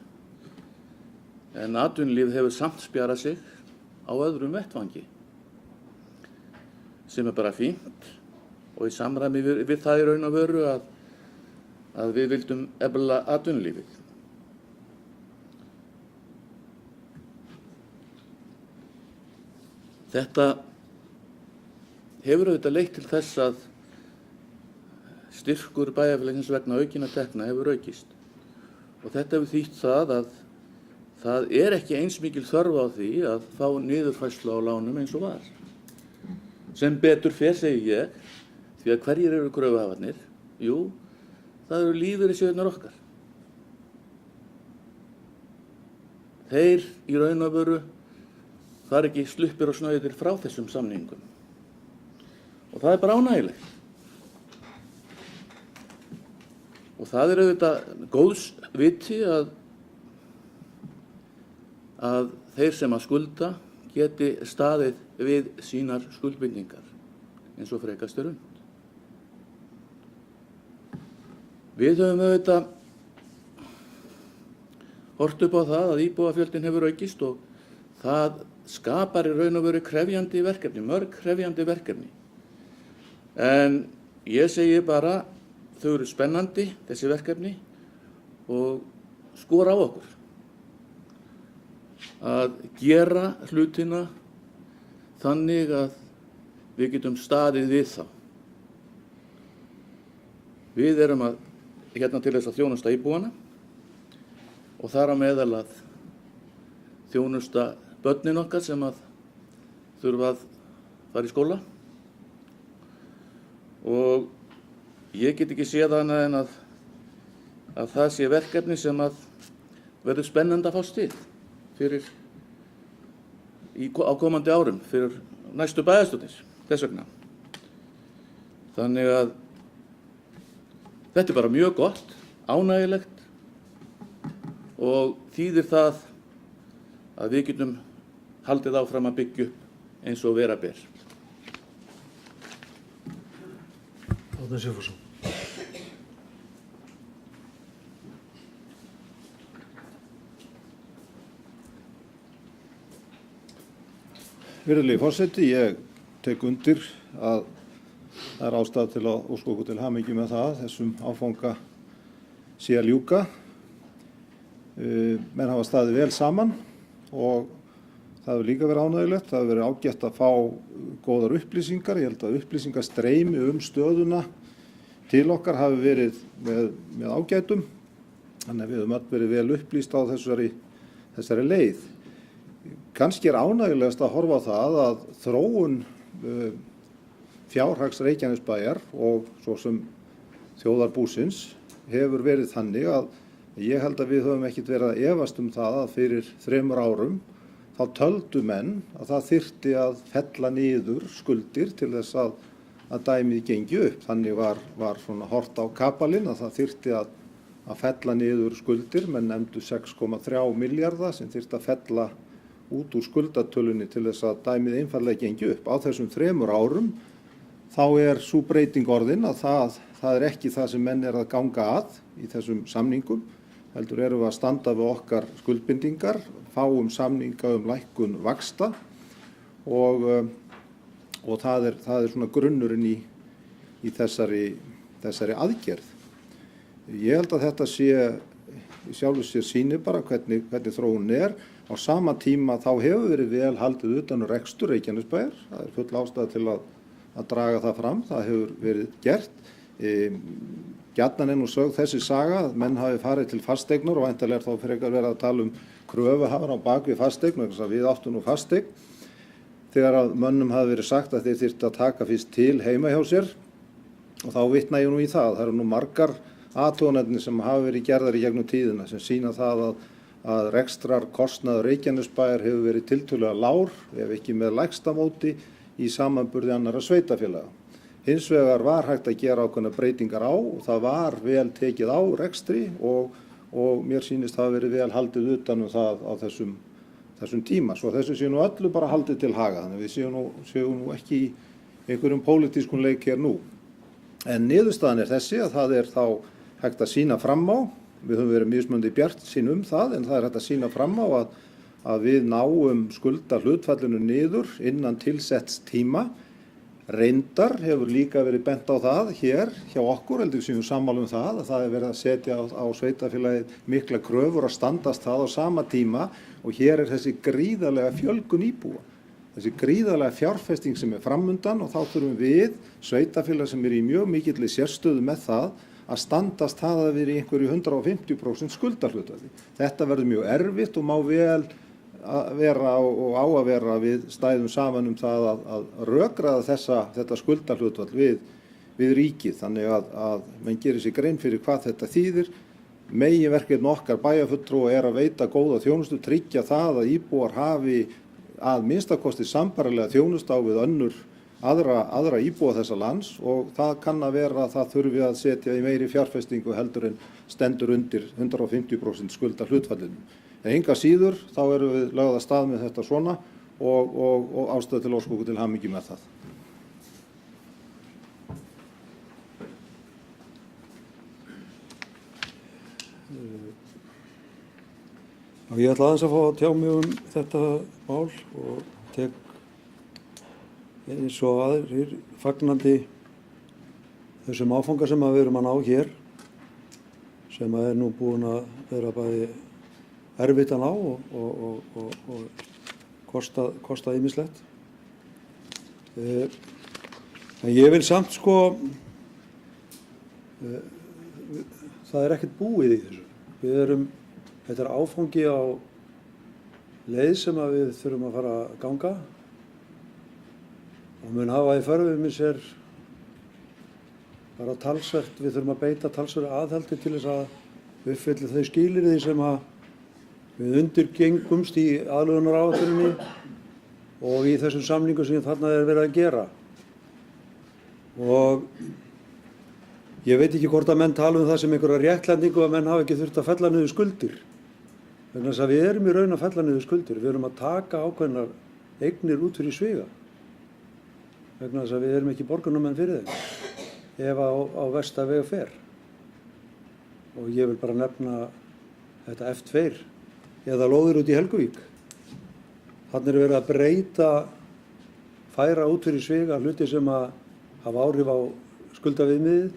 atvinnulífið hefur samt spjarað sig á öðrum vettvangi sem bara fínt og í samræmi við það í raun og veru að við vildum efla atvinnulífið. Þetta hefur auðvitað leitt til þess að styrkur bæjarfélagsins vegna aukinna tekna hefur aukist og þetta hefur þýtt það að það ekki eins mikil þörf á því að fá niðurfærslu á lánum eins og var. Sem betur fer segi ég, því að hverjir eru kröfuhafarnir? Jú, það eru lífeyrissjóðirnir okkar. Þeir í raun og veru fara ekki sluppir og snauðir frá þessum samningum. Og það bara ánægilegt. Og það auðvitað góðs viti að þeir sem að skulda geti staðið við sínar skuldbindingar eins og frekast unnt. Við höfum auðvitað hort upp á það að íbúafjöldinn hefur aukist og það skapar í raun og veru krefjandi verkefni, mörg krefjandi verkefni. En ég segi bara, þau eru spennandi, þessi verkefni, og skora á okkur að gera hlutina þannig að við getum staðið við þá. Við erum hérna til þess að þjónusta íbúana og þar á meðal að þjónusta börnin okkar sem að þurfa að fara í skóla. Og ég get ekki séð annað en að það sé verkefni sem að verður spennandi að fást við á komandi árum fyrir næstu bæjarstjórnir, þess vegna. Þannig að þetta bara mjög gott, ánægilegt og þýðir það að við getum haldið áfram að byggja upp eins og vera ber. Árni Sigfússon. Virðulegi forseti, ég tek undir að það er ástæða til að óska okkur til hamingju með það, þessum áfanga sé að ljúka. Menn hafa staðið vel saman og það hefur líka verið ánægjulegt. Það hefur verið ágætt að fá góðar upplýsingar. Ég held að upplýsingastreymi stöðuna til okkar hafi verið með ágætum. Þannig að við höfum öll verið vel upplýst á þessari leið. Kannski ánægjulegast að horfa á það að þróun fjárhags Reykjanesbæjar og svo sem þjóðarbúsins hefur verið þannig að ég held að við höfum ekkert verið að efast það að fyrir 3 árum þá töldu menn að það þyrfti að fella niður skuldir til þess að dæmið gengi upp. Þannig var svona hort á kapalinn að það þyrfti að fella niður skuldir, menn nefndu 6,3 milljarða sem þyrfti að fella út úr skuldatölunni til þess að dæmið einfaldlega gengi upp. Á þessum 3 árum þá sú breyting orðin að það ekki það sem menn að ganga að í þessum samningum. heldur erum við að standa við okkar skuldbindingar, fáum samninga lækkun vaxta og það er svona grunnurinn í þessari aðgerð. Ég held að þetta sé í sjálfu sér sýnir bara hvernig þróunin er. Á sama tíma þá hefur verið vel haldið utan rekstur Reykjanesbæjar. Það er full ástæða til að draga það fram. Það hefur verið gert. Gjarnan nú sögð þessi saga að menn hafi farið til fasteignar og væntanlega þá frekar verið að tala kröfuhafar á bak við fasteign, vegna þess að við áttum nú fasteign. Þegar að mönnum hafi verið sagt að þeir þyrftu að taka fyrst til heima hjá sér og þá vitna ég nú í það. Það eru nú margar athuganir sem hafa verið gerðar í gegnum tíðina sem sýna það að rekstrarkostnaður Reykjanesbæjar hefur verið tiltölulega lágur, ef ekki með lægsta móti í samanburði annarra sveitarfélaga. Hins vegar var hægt að gera ákveðnar breytingar á og það var vel tekið á rekstri og mér sýnist það verið vel haldið utan það á þessum tíma. Svo þessu séu nú öllu bara haldið til haga, þannig við séum nú ekki í einhverjum pólitískum leik hér nú. En niðurstaðan er þessi að það er þá hægt að sýna fram á, við höfum verið mismunandi bjartsýn það, en það er hægt að sýna fram á að við náum skuldahlutfallinu niður innan tilsetts tíma. Reyndar hefur líka verið bent á það hér hjá okkur, heldur við séum sammála það, að það er verið að setja á sveitarfélagið mikla kröfur að standast það á sama tíma og hér er þessi gríðarlega fjölgun íbúa. Þessi gríðarlega fjárfesting sem er framundan og þá þurfum við, sveitarfélag sem er í mjög mikilli sérstöðu með það, að standast það að vera í einhverju 150% skuldahlutfalli. Þetta verður mjög erfitt og má vel vera og á að vera við stæðum saman það að rökræða þetta skuldahlutfall við ríkið. Þannig að menn gerir sér grein fyrir hvað þetta þýðir. Meginverkefni okkar bæjarfulltrúa er að veita góða þjónustu, tryggja það að íbúar hafi að minnstakosti sambærilega þjónustu á við aðra íbúa þessa lands og það kann að vera að það þurfi að setja í meiri fjárfestingu heldur en stendur undir 150% skuldahlutfallinu. En enga síður þá erum við lögð af stað með þetta svona og ástæðu til óska okkur til hamingju með það. Ég ætla aðeins að fá að tjá mig þetta mál og tek eins og aðrir fagnandi þessum áfanga sem við erum að ná hér, sem er nú búin að vera bæði erfitt að ná og kosta ýmislegt. En ég vil samt það er ekkert búið í þessu. Þetta er áfangi á leið sem við þurfum að fara að ganga og mun hafa í för með sér bara talsvert, við þurfum að beita talsvert aðhaldi til þess að uppfylla þau skilyrði sem við undirgengumst í aðlögunaráætluninni og í þessum samningum sem þarna er verið að gera. Og ég veit ekki hvort að menn tala það sem einhverja réttlætingu að menn hafa ekki þurft að fella niður skuldir. Vegna þess að við erum í raun að fella niður skuldir. Við erum að taka ákveðnar eignir út fyrir sviga. Vegna þess að við erum ekki borgarnumenn fyrir þeim ef á versta veg fer. Og ég vil bara nefna þetta F2 eða lóðir út í Helguvík. Þarna er verið að breyta, færa út fyrir sviga hluti sem að hafa áhrif á skuldaviðmiðið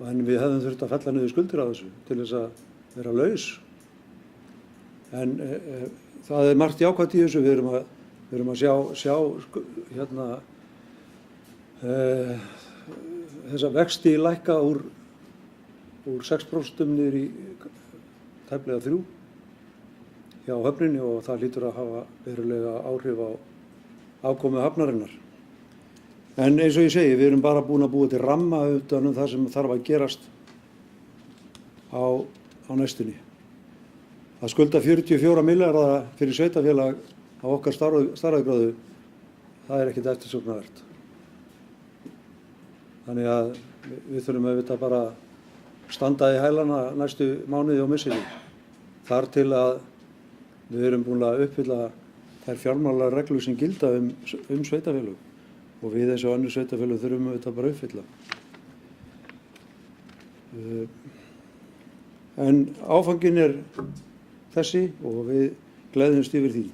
en við hefðum þurft að fella niður skuldir á þessu til þess að vera laus. En það er margt jákvætt í þessu. Við erum að sjá þessa vexti lækka úr 6% niður í tæplega 3% hjá höfninni og það hlýtur að hafa verulega áhrif á afkomu hafnarinnar. En eins og ég segi, við erum bara búin að búa til ramma utan það sem þarf að gerast á næstunni. Að skulda 44 milljarða fyrir sveitarfélag á okkar stærðargráðu, það er ekkert eftirsóknarvert. Þannig að við þurfum auðvitað bara standa í hælana næstu mánuði og misseri. Þar til að við erum búin að uppfylla þær fjármálareglur sem gilda sveitarfélög. Og við eins og önnur sveitarfélög þurfum auðvitað bara að uppfylla. En áfangin þessi og við gleðjumst yfir því.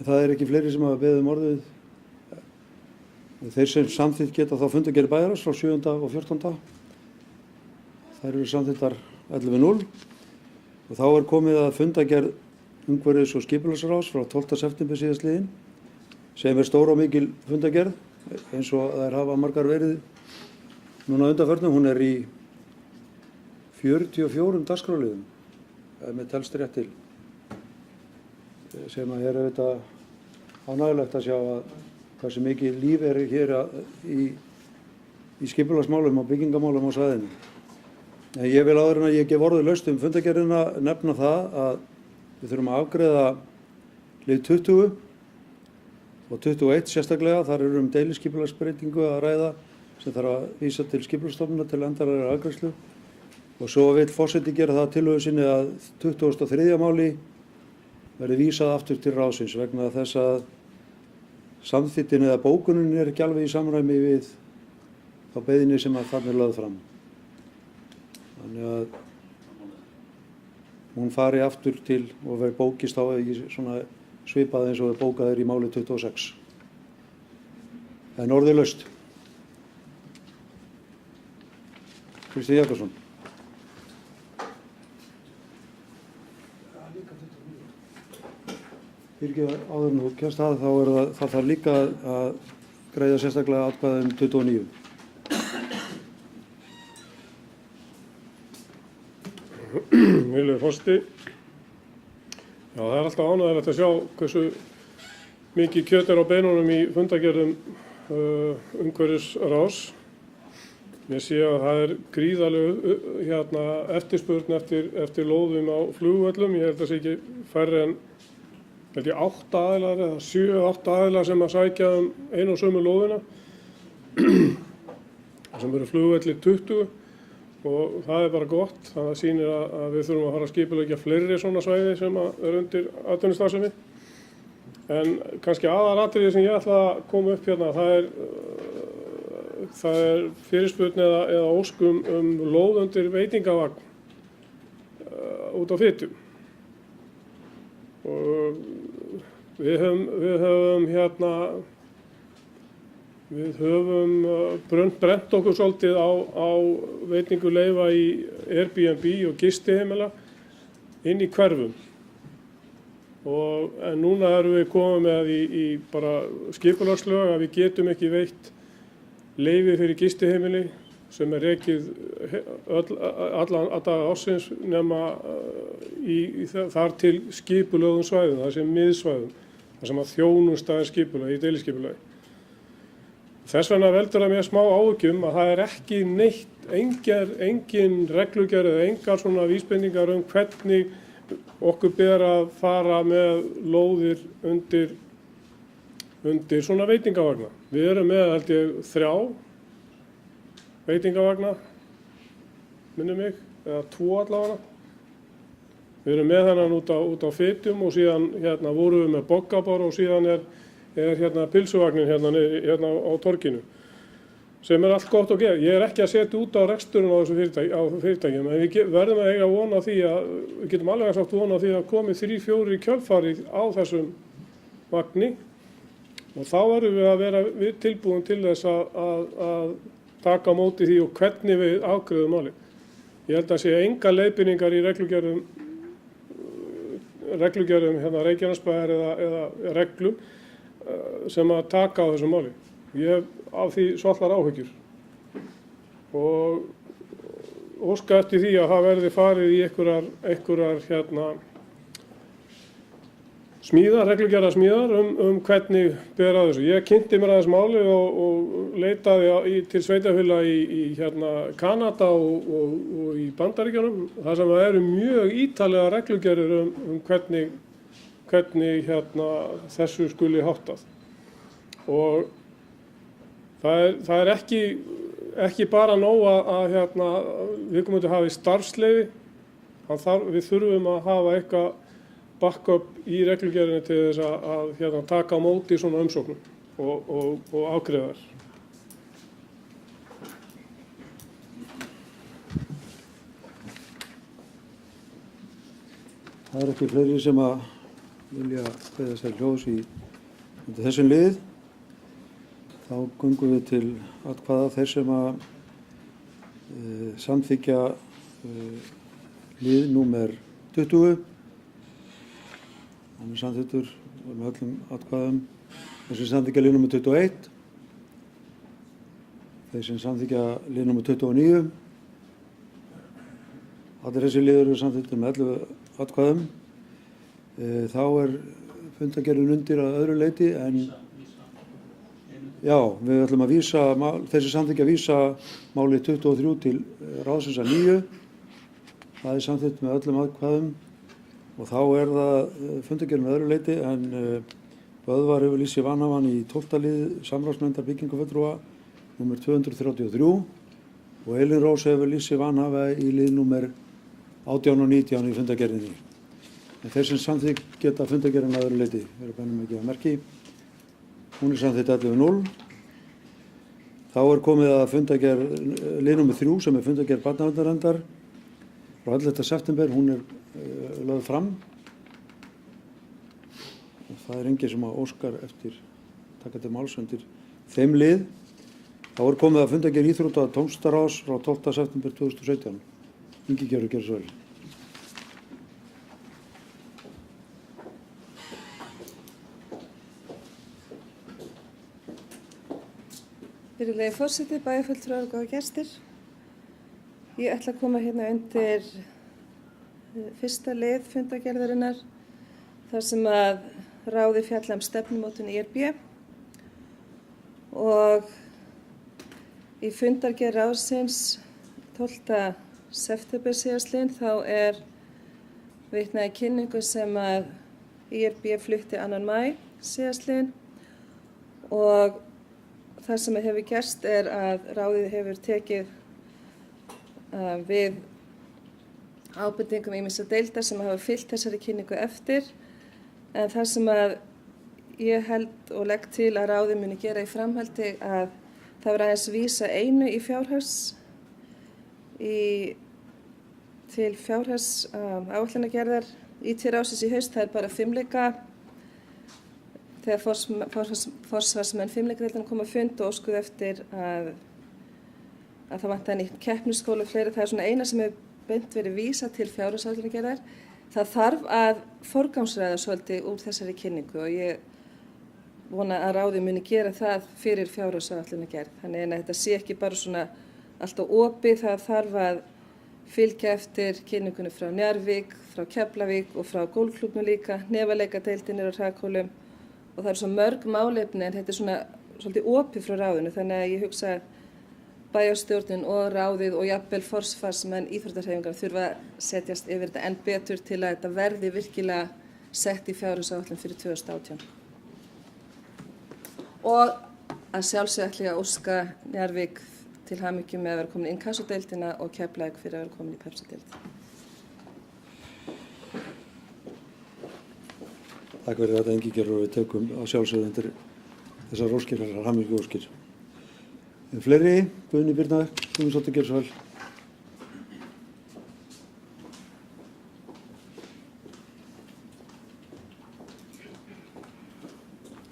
Það ekki fleiri sem hafa beðið orðið. Þeir sem samþykkt geta þá fundargerð bæjarráðs frá 7. og 14. Þær eru samþykktar 11:0 og þá komið að fundargerð umhverfis- og skipulagsráðs frá 12. september síðastliðinn sem stór og mikil fundargerð eins og þær hafa margar verið núna undanförnum. Hún í 44 dagskrárliðum ef mér telst rétt til, sem auðvitað ánægjulegt að sjá að hversu mikið líf hér í skipulagsmálum og byggingamálum á svæðinu. En ég vil áður en að ég gef orðið laust fundargerðina nefna það að við þurfum að afgreiða lið 20 og 21 sérstaklega. Þar deiliskipulagsbreytingu að ræða sem þarf að vísa til skipulagsstofnunar til endanlegrar afgreiðslu. Og svo vill forseti gera það tillögu sinni að 23. máli verði vísað aftur til ráðsins vegna þess að samþykktin eða bókunin ekki alveg í samræmi við þá beiðni sem að þarna lögð fram. Þannig að hún fari aftur til og verði bókist á svona svipað eins og bókað í máli 26. En orðið laust. Kristi Jakobsson. Fyrirgeðu áður en þú kemst að þá það þarf líka að greiða sérstaklega atkvæði 29. Virðulegur forseti. Já, það alltaf ánægjulegt að sjá hversu mikið kjöt á beinunum í fundargerðum umhverfisráðs. Ég sé að það gríðarleg eftirspurn eftir lóðum á flugvöllum. Ég held að það sé ekki færri en 8 aðilar eða 7-8 aðilar sem að sækja einu og sömu lóðina sem eru flugvellir 20 og það bara gott. Það sýnir að við þurfum að fara að skipuleggja fleiri svona svæði sem undir atvinnustarfsemi. En kannski aðalatriðið sem ég ætla að koma upp hérna, það er fyrirspurn eða óskum lóð undir veitingavagn út á Fitjum. Og við höfum brennt okkur svolítið á veitingu leyfa í Airbnb og gistiheimila inn í hverfum. En núna erum við komið með í bara skipulagslög að við getum ekki veitt leyfi fyrir gistiheimili sem rekið alla daga ársins nema þar til skipulögðum svæðum, það sem miðsvæðum, það sem að þjónusta skipulag í deiliskipulagi. Þess vegna veldur það mér smá áhyggjum að það ekki engin reglugerð eða engar svona vísbendingar hvernig okkur ber að fara með lóðir undir svona veitingavagna. Við erum með held ég 3 veitingavagna, minnir mig, eða 2 allavega. Við erum með hennan út á Fitjum og síðan vorum við með Boggabor og síðan er pilsuvagnin hérna á torginu. Sem allt gott og gera. Ég ekki að setja út á reksturinn á þessu fyrirtækjum, en við verðum að eiga von á því við getum alveg sagt von á því að komi 3-4 í kjölfarið á þessum vagni og þá verðum við að vera tilbúin til þess að taka á móti því og hvernig við afgreiðum málið. Ég held að sé enga leiðbeiningar í reglugerðum Reykjanesbæjar eða reglum sem að taka á þessum máli. Ég hef af því svollar áhyggjur og óska eftir því að það verði farið í einhverjar reglugerðarsmíðar hvernig ber að þessu. Ég kynnti mér aðeins máli og leitaði til sveitarfélaga í Kanada og í Bandaríkjunum, þar sem eru mjög ítarlega reglugerðir hvernig þessu skuli háttað. Og það ekki bara nóg að viðkomandi hafi starfsleyfi, við þurfum að hafa eitthvað backup í reglugerðinni til þess að taka á móti svona umsóknum og afgreiða þær. Það er ekki fleiri sem að vilja kveðja sér hljóðs í þessum lið. Þá göngum við til atkvæða þeir sem að samþykkja lið númer 20. Hann er samþyktur með öllum atkvæðum. Þeir sem samþykkja lið númer 21. Þeir sem samþykkja lið númer 29. Allir þessi liður eru samþyktir með 11 atkvæðum. Þá er fundargerðin undir að öðru leyti en já, við ætlum að vísa, þessi samþykkja að vísa máli 23 til ráðsins að 9. Það er samþykkt með öllum atkvæðum og þá er það fundargerðin með öðru leyti en Böðvar hefur lýst sig vanhæfan í 12. lið samráðsnefndar byggingafulltrúa númer 233 og Elín Rós hefur lýst sig vanhæfa í lið númer 18 og 19 í fundargerðinni. En þeir sem samþykkt geta fundargerðin að öðru leyti, eru bænum ekki að merki. Hún er samþykkt 11-0. Þá er komið að fundargerð lið númer 3 sem er fundargerð barnaverndarnefndar frá 11. september, hún er lögð fram. Og það er enginn sem að óskar eftir taka til máls undir þeim lið. Þá er komið að fundargerð íþrótta tómstaráðs frá 12. september 2017. Ingigerður gjörðu svo vel. Virðulegi forseti, bæjarfulltrúar og góða gestir. Ég ætla að koma hérna undir fyrsta lið fundargerðarinnar þar sem að ráði fjalla stefnumótun IRB og í fundargerð ráðsins 12. september síðastliðinn þá er vitnað í kynningu sem að IRB flutti 2. maí síðastliðinn og það sem hefur gerst er að ráðið hefur tekið við ábendingum ýmissa deilda sem hafa fylgt þessari kynningu eftir en það sem að ég held og legg til að ráðið muni gera í framhaldi að það var aðeins vísa einu í til fjárhags áætlanagerðar í ráðsins í haust. Það er bara fimleika þegar forsvarsmenn fimleikadeildanna koma að fund og óskuðu eftir að það vantaði nýtt keppnisskóla og fleiri. Það er svona eina sem hefur beint verið vísa til fjárhagsáætlanagerðar. Það þarf að forgangsraða svolítið úr þessari kynningu og ég vona að ráðið muni gera það fyrir fjárhagsáætlanagerð. Þannig að þetta sé ekki bara svona alltaf opið, það þarf að fylgja eftir kynningunni frá Njarðvík, frá Keflavík og frá gólfklúbbnum líka, nefaleikadeildin er á Hrakhólum. Og það eru svo mörg málefni en þetta er svona svolítið opið frá ráðinu þannig að ég hugsa að bæjarstjórnin og ráðið og jafnvel forsvarsmenn íþróttahreyfingar þurfa að setjast yfir þetta enn betur til að þetta verði virkilega sett í fjárhagsáætlun fyrir 2018. Og að sjálfsögðu ætla ég að óska Njarðvík til hamingju með að vera komin í inkassodeildina og Keflavík fyrir að vera komin í Pepsi-deild. Takk fyrir þetta Ingigerður og við tökum á sjálfsögðu undir þessar óskir, þessar hamingju óskir. Fleiri, Guðni Birna, Guðmundsdóttir gjörðu svo vel.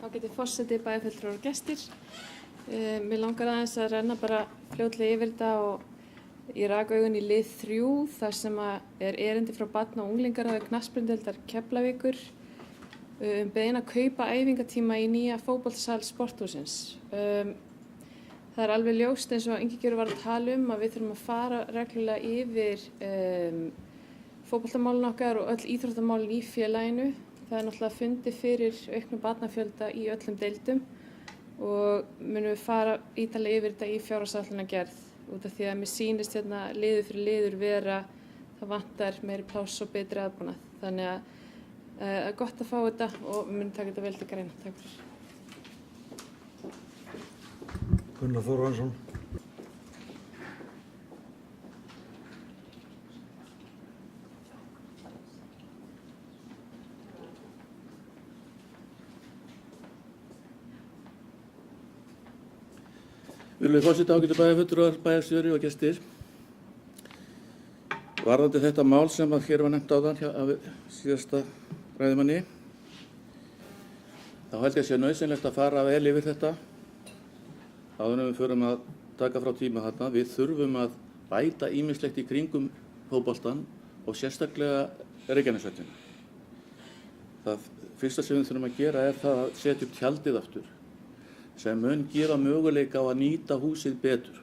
Ágæti forseti, bæjarfulltrúar og gestir. Mér langar aðeins að renna bara fljótlega yfir þetta og ég rak augun í lið 3 þar sem er erindi frá barna- og unglingaráði knattspyrnudeildar Keflavíkur beiðin að kaupa æfingatíma í nýja fótboltasal sporthússins. Það er alveg ljóst eins og Ingigerður var að tala að við þurfum að fara reglulega yfir fótboltamálin okkar og öll íþróttamálin í félaginu. Það er náttúrulega fundið fyrir auknum barnafjölda í öllum deildum og munum við fara ítarlega yfir þetta í fjárhagsáætlanagerð út af því að mér sýnist hérna liður fyrir liður vera það vantar meiri pláss og betri aðbúnað. Þannig að það er gott að fá þetta og við munum taka þetta vel til greina. Takk fyrir. Gunnar Þórhansson. Virðulegi forseti, ágætu bæjarfulltrúar, bæjarstjóri og gestir. Varðandi þetta mál sem að hér var nefnt áðan af síðasta ræðumanni, þá held ég að sé nauðsynlegt að fara vel yfir þetta áður en við förum að taka frá tíma þarna. Við þurfum að bæta ýmislegt í kringum fótboltann og sérstaklega Reykjanesvöllinn. Það fyrsta sem við þurfum að gera er það að setja upp tjaldið aftur sem mun gefa möguleika á að nýta húsið betur.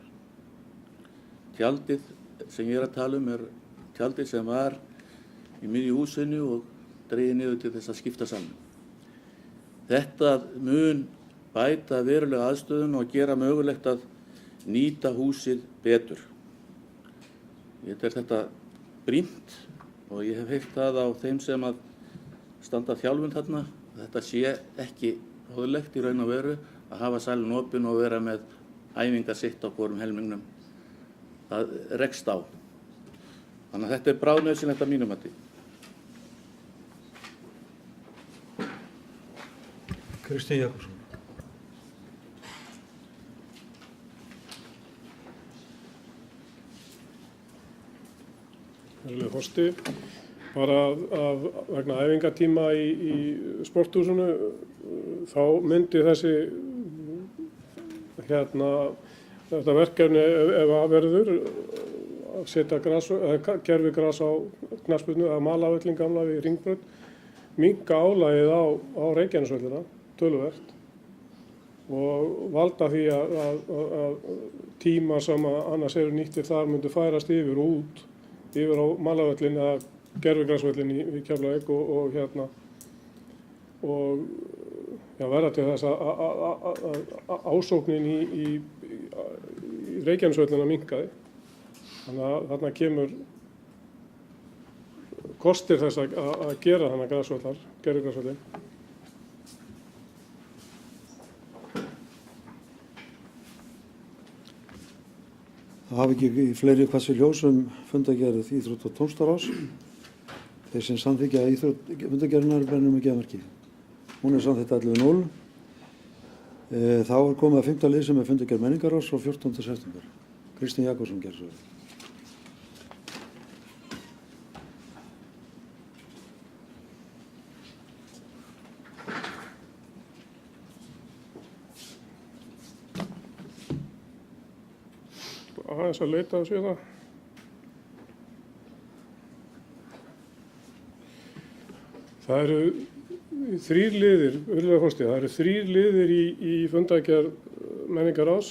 Tjaldið sem ég er að tala um er tjaldið sem var í miðju húsinu og dregið niður til þess að skipta saman. Þetta mun bæta verulega aðstöðun og gera mögulegt að nýta húsið betur. Ég tel þetta brýnt og ég hef heyrt það á þeim sem að standa þjálfun þarna. Þetta sé ekki hóðlegt í raun og veru að hafa salinn opinn og vera með æfingar sitt á hvorum helmingnum. Það rekst á. Þannig að þetta er bráðnauðsynlegt að mínum mati. Kristinn Jakobsson. Virðulegur forseti, bara vegna æfingatíma í sporthúsinu þá myndi þetta verkefni ef að verður að setja gervigras á knattspyrnu eða mala völlinn gamla við Hringbraut, minnka álagið á Reykjanesvöllina töluvert og valda því að tíma sem annars eru nýttir þar myndi færast yfir á malavöllin eða gervigrasvöllin í Keflavík og verða til þess að ásóknin í Reykjanesvöllina minnkaði. Þannig að þarna kemur kostir þess að gera þennan gervigrasvöllin. Það hafi ekki fleiri hvassi ljós fundargerð íþrótt- og tónlistarráðs. Þeir sem samþykkja fundargerðina brennum með geðmerki. Hún er samþykkt 11.0. Þá er komið að 5. lið sem er fundargerð menningarráðs frá 14. september. Kristinn Jakobsson gerði svo. Aðeins að leita þessu það. Það eru 3 liðir, virðulegur forseti, það eru 3 liðir í fundargerð menningarráðs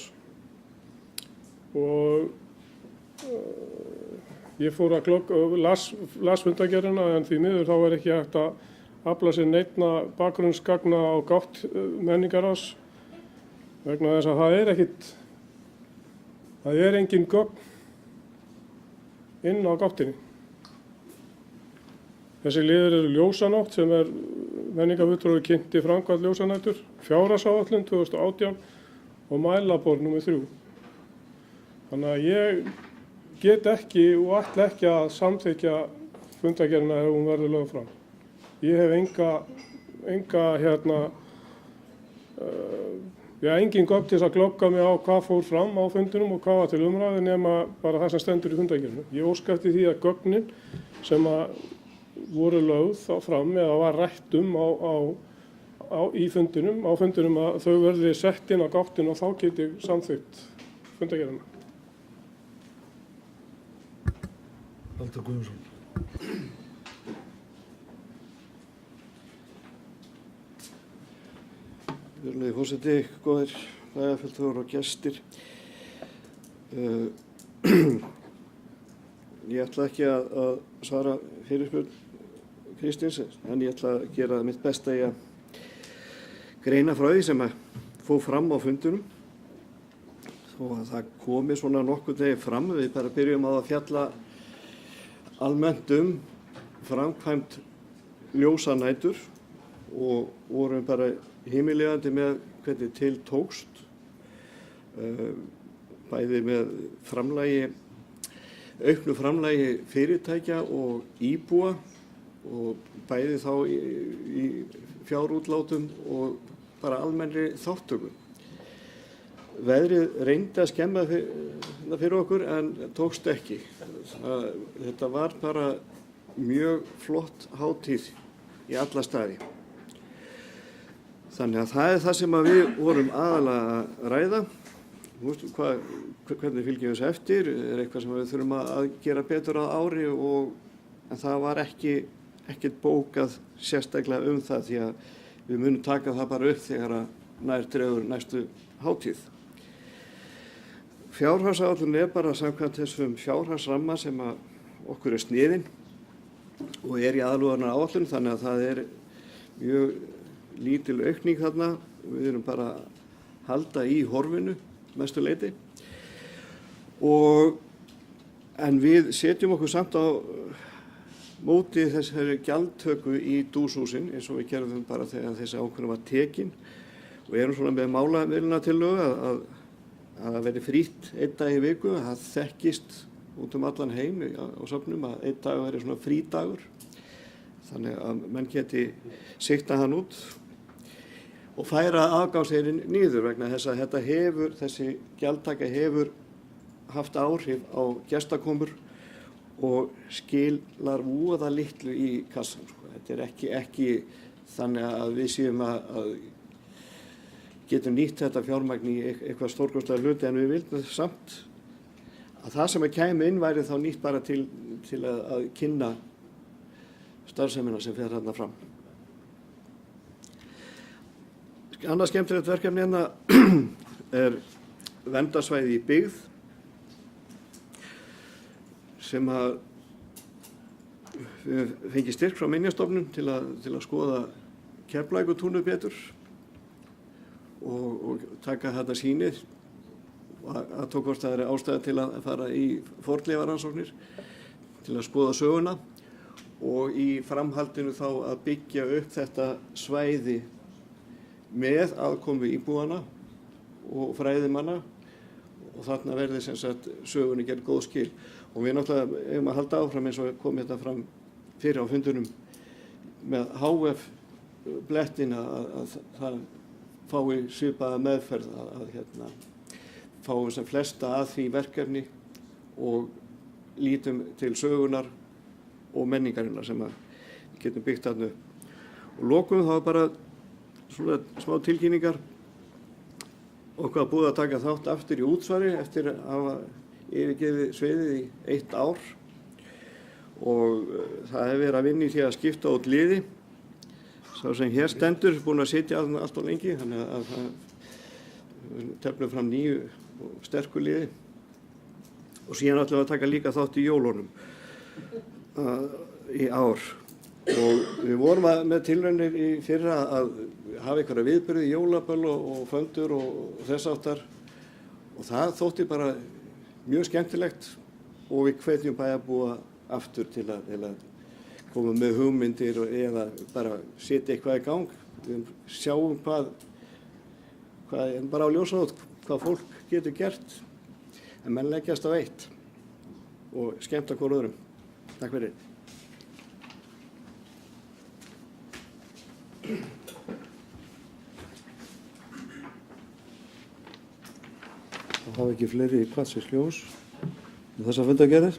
og ég fór að las fundargerðina en því miður þá er ekki hægt að afla sér neinna bakgrunnsgagna á gátt menningarráðs vegna þess að það er engin gögn inn á gáttinni. Þessi liðir eru ljósanótt sem er menningarfulltrúi kynnti framkvæmd ljósanætur, fjárhagsáætlun 2018 og mælaborð nr. 3. Þannig að ég get ekki og ætla ekki að samþykkja fundargerðina ef hún verður lögð fram. Ég hef engin gögn til þess að glögga mig á hvað fór fram á fundinum og hvað var til umræðu nema bara það sem stendur í fundargerðinu. Ég óska eftir því að gögnin sem voru lögð fram eða var rætt í fundinum að þau verði sett inn á gáttinn og þá get ég samþykkt fundargerðina. Baldur Guðmundsson. Virðulegi forseti, góðir bæjarfulltrúar og gestir. Ég ætla ekki að svara fyrirspurn Kristins, en ég ætla að gera mitt besta í að greina frá því sem fór fram á fundunum. Þó að það komi svona nokkur degi fram, við bara byrjum á að fjalla almennt framkvæmd ljósanætur og vorum bara himiligandi með hvernig til tókst, bæði með auknu framlagi fyrirtækja og íbúa og bæði þá í fjárútlátum og bara almennri þátttöku. Veðrið reyndi að skemma fyrir okkur en tókst ekki. Þetta var bara mjög flott hátíð í alla staði. Þannig að það er það sem að við vorum aðalega að ræða. Hvernig fylgjum við þessu eftir? Er eitthvað sem við þurfum að gera betur á ári en það var ekkert bókað sérstaklega það því að við munum taka það bara upp þegar að nær dregur næstu hátíð. Fjárhagsáætlun er bara samkvæmt þessum fjárhagsramma sem að okkur er sniðinn og er í aðlögunaráætlun, þannig að það er mjög lítil aukning þarna. Við erum bara að halda í horfinu mestu leyti. En við setjum okkur samt á móti þessari gjaldtöku í dúshúsin eins og við gerðum bara þegar þessi ákvörðun var tekin og erum svona með málamiðlunartillögu að það verði frítt einn dag í viku, að það þekkist út allan heim á safnum að einn dag verði svona frídagur þannig að menn geti sigta hann út og færa afgangseyrin niður vegna þess að þessi gjaldtaka hefur haft áhrif á gestakomur og skilar voða litlu í kassan. Þetta er ekki þannig að við séum að getum nýtt þetta fjármagn í eitthvað stórkostlega hluti en við vildum samt að það sem kæmi inn væri þá nýtt bara til að kynna starfsemina sem fer þarna fram. Annað skemmtilegt verkefni hérna er verndarsvæði í byggð sem að við fengið styrk frá Minjastofnun til að skoða Keflavíkurtúnið betur og taka þetta sýnið að tók hvort það er ástæða til að fara í fornleifarannsóknir til að skoða söguna og í framhaldinu þá að byggja upp þetta svæði með aðkomu íbúana og fræðimanna og þarna verði sem sagt sögunni gerð góð skil. Og við náttúrulega eigum að halda áfram eins og kom þetta fram fyrir á fundunum með HF blettin að það fái svipaða meðferð að fáum sem flesta að því verkefni og lítum til sögunar og menningarinnar sem að við getum byggt þarna upp. Og lokum þá bara svona smá tilkynningar. Okkur búið að taka þátt aftur í útsvari eftir að hafa yfirgefið sviðið í 1 ár og það hefur verið að vinna í því að skipta út liði. Sá sem hér stendur búinn að sitja allt of lengi, þannig að það tefnum fram nýju og sterku liði. Og síðan ætlum við að taka líka þátt í jólunum í ár. Og við vorum með tilraunir í fyrra að hafa einhverja viðburði, jólaböll og föndur og þess áttar. Og það þótti bara mjög skemmtilegt og við hvetjum bæjarbúa aftur til að koma með hugmyndir eða bara setja eitthvað í gang. Við sjáum hvað er bara á ljósanótt, hvað fólk getur gert. En menn leggjast á eitt og skemmta hvor öðrum. Takk fyrir. Það hafa ekki fleiri kvatsins ljós með þessa fundargerðir.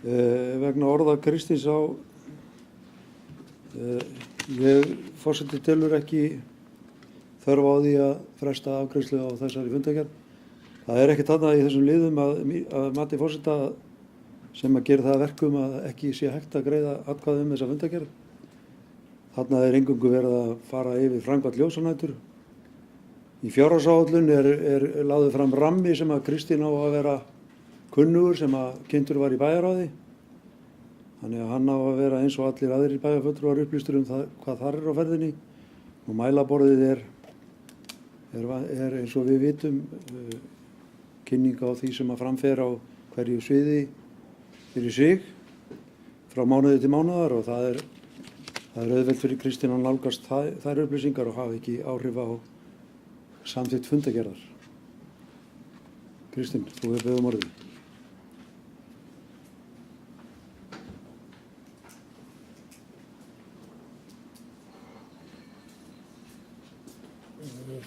Vegna orða Kristins ég forseti telur ekki þörf á því að fresta afgreiðslu á þessari fundargerð. Það er ekki þarna í þessum liðum að mati forseta sem að gera það verkum að ekki sé hægt að greiða atkvæði þessa fundargerð. Þarna er eingöngu verið að fara yfir framkvæmd ljósanætur. Í fjárhagsáætlun er lagður fram rammi sem að Kristín á að vera kunnugur sem að kynntur var í bæjarráði. Þannig að hann á að vera eins og allir aðrir bæjarfulltrúar upplýstur það hvað þar er á ferðinni. Og mælaborðið er eins og við vitum kynning á því sem að framfer á hverju sviði fyrir sig frá mánuði til mánuðar og það er auðvelt fyrir Kristín að nálgast þær upplýsingar og hafa ekki áhrif á samþykkt fundargerðar. Kristín, þú hefur beðið orðið.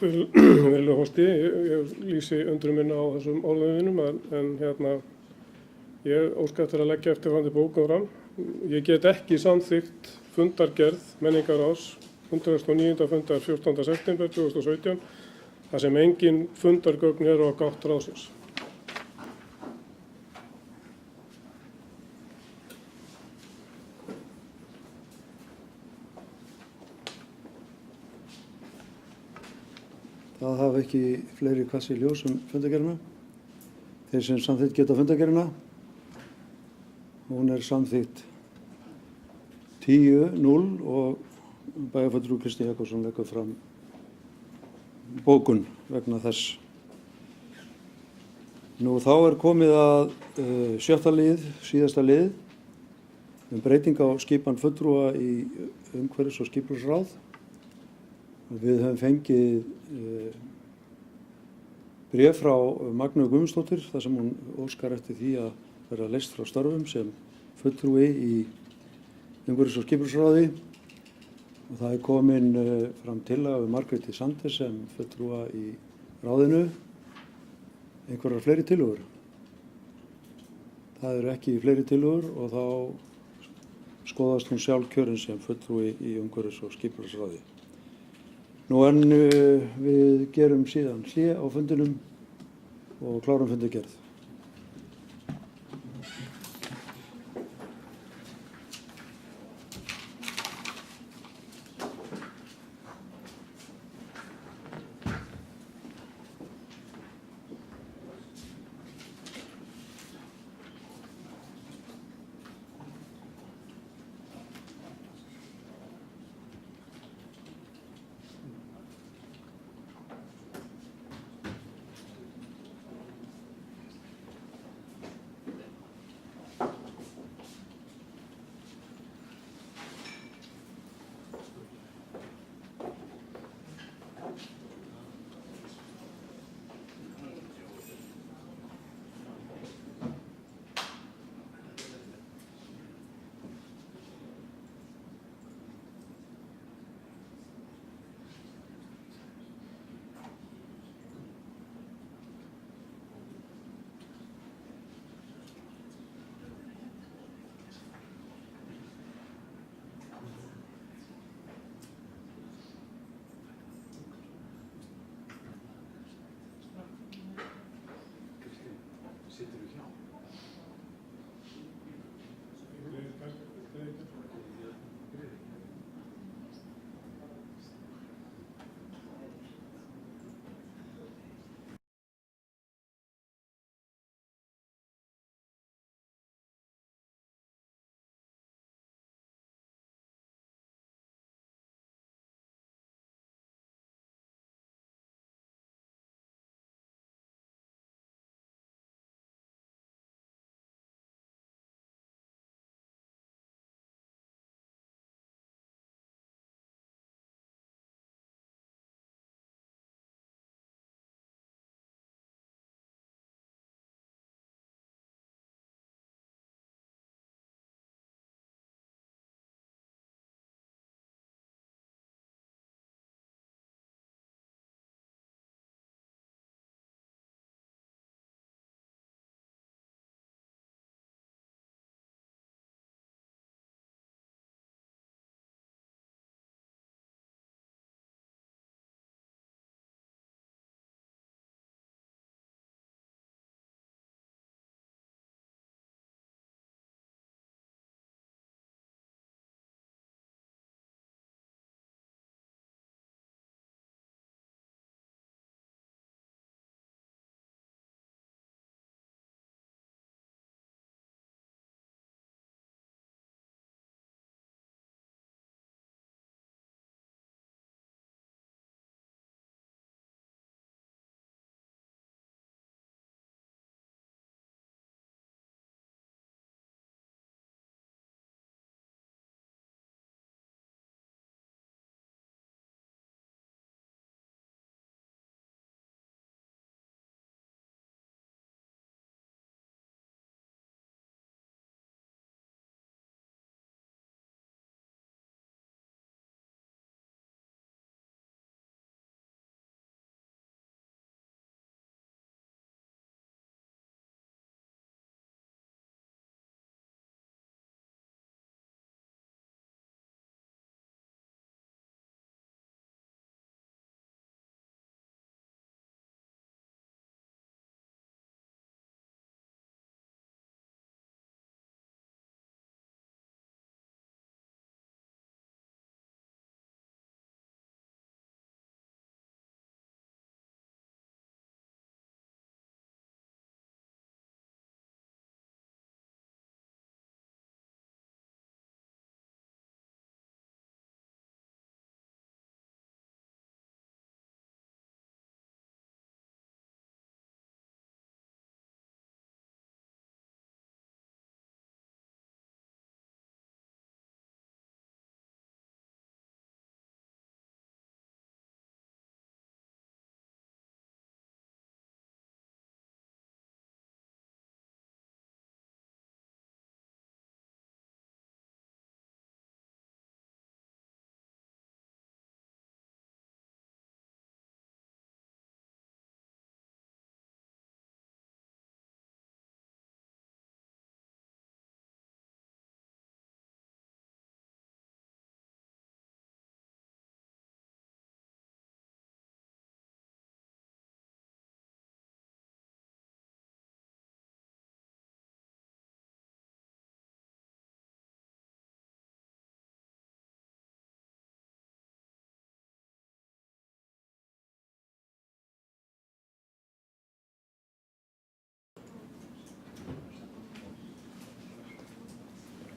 Virðulegur forseti, ég lýsi undrun minna á þessum orðum mínum en ég óska eftir að leggja eftirfarandi bókun fram. Ég get ekki samþykkt fundargerð menningarráðs 109. fundar 14. september 2017 þar sem engin fundargögn eru á gátt ráðsins. Það hafa ekki fleiri kvassi ljós fundargerðina. Þeir sem samþykkt geta fundargerðina. Hún samþykkt 10-0 og bæjarfulltrúi Kristinn Jakobsson leggur fram bókun vegna þess. Nú þá komið að 7. lið, síðasta lið, breyting á skipan fulltrúa í umhverfis- og skipulagsráð. Við höfum fengið bréf frá Magneu Guðmundsdóttur þar sem hún óskar eftir því að verða leyst frá störfum sem fulltrúi í umhverfis- og skipulagsráði og það komin fram tillaga Margréti Sander sem fulltrúa í ráðinu. Einhverjar fleiri tillögur? Það eru ekki fleiri tillögur og þá skoðast hún sjálf kjörin sem fulltrúi í umhverfis- og skipulagsráði. Nú en við gerum síðan hlé á fundinum og klárum fundargerð.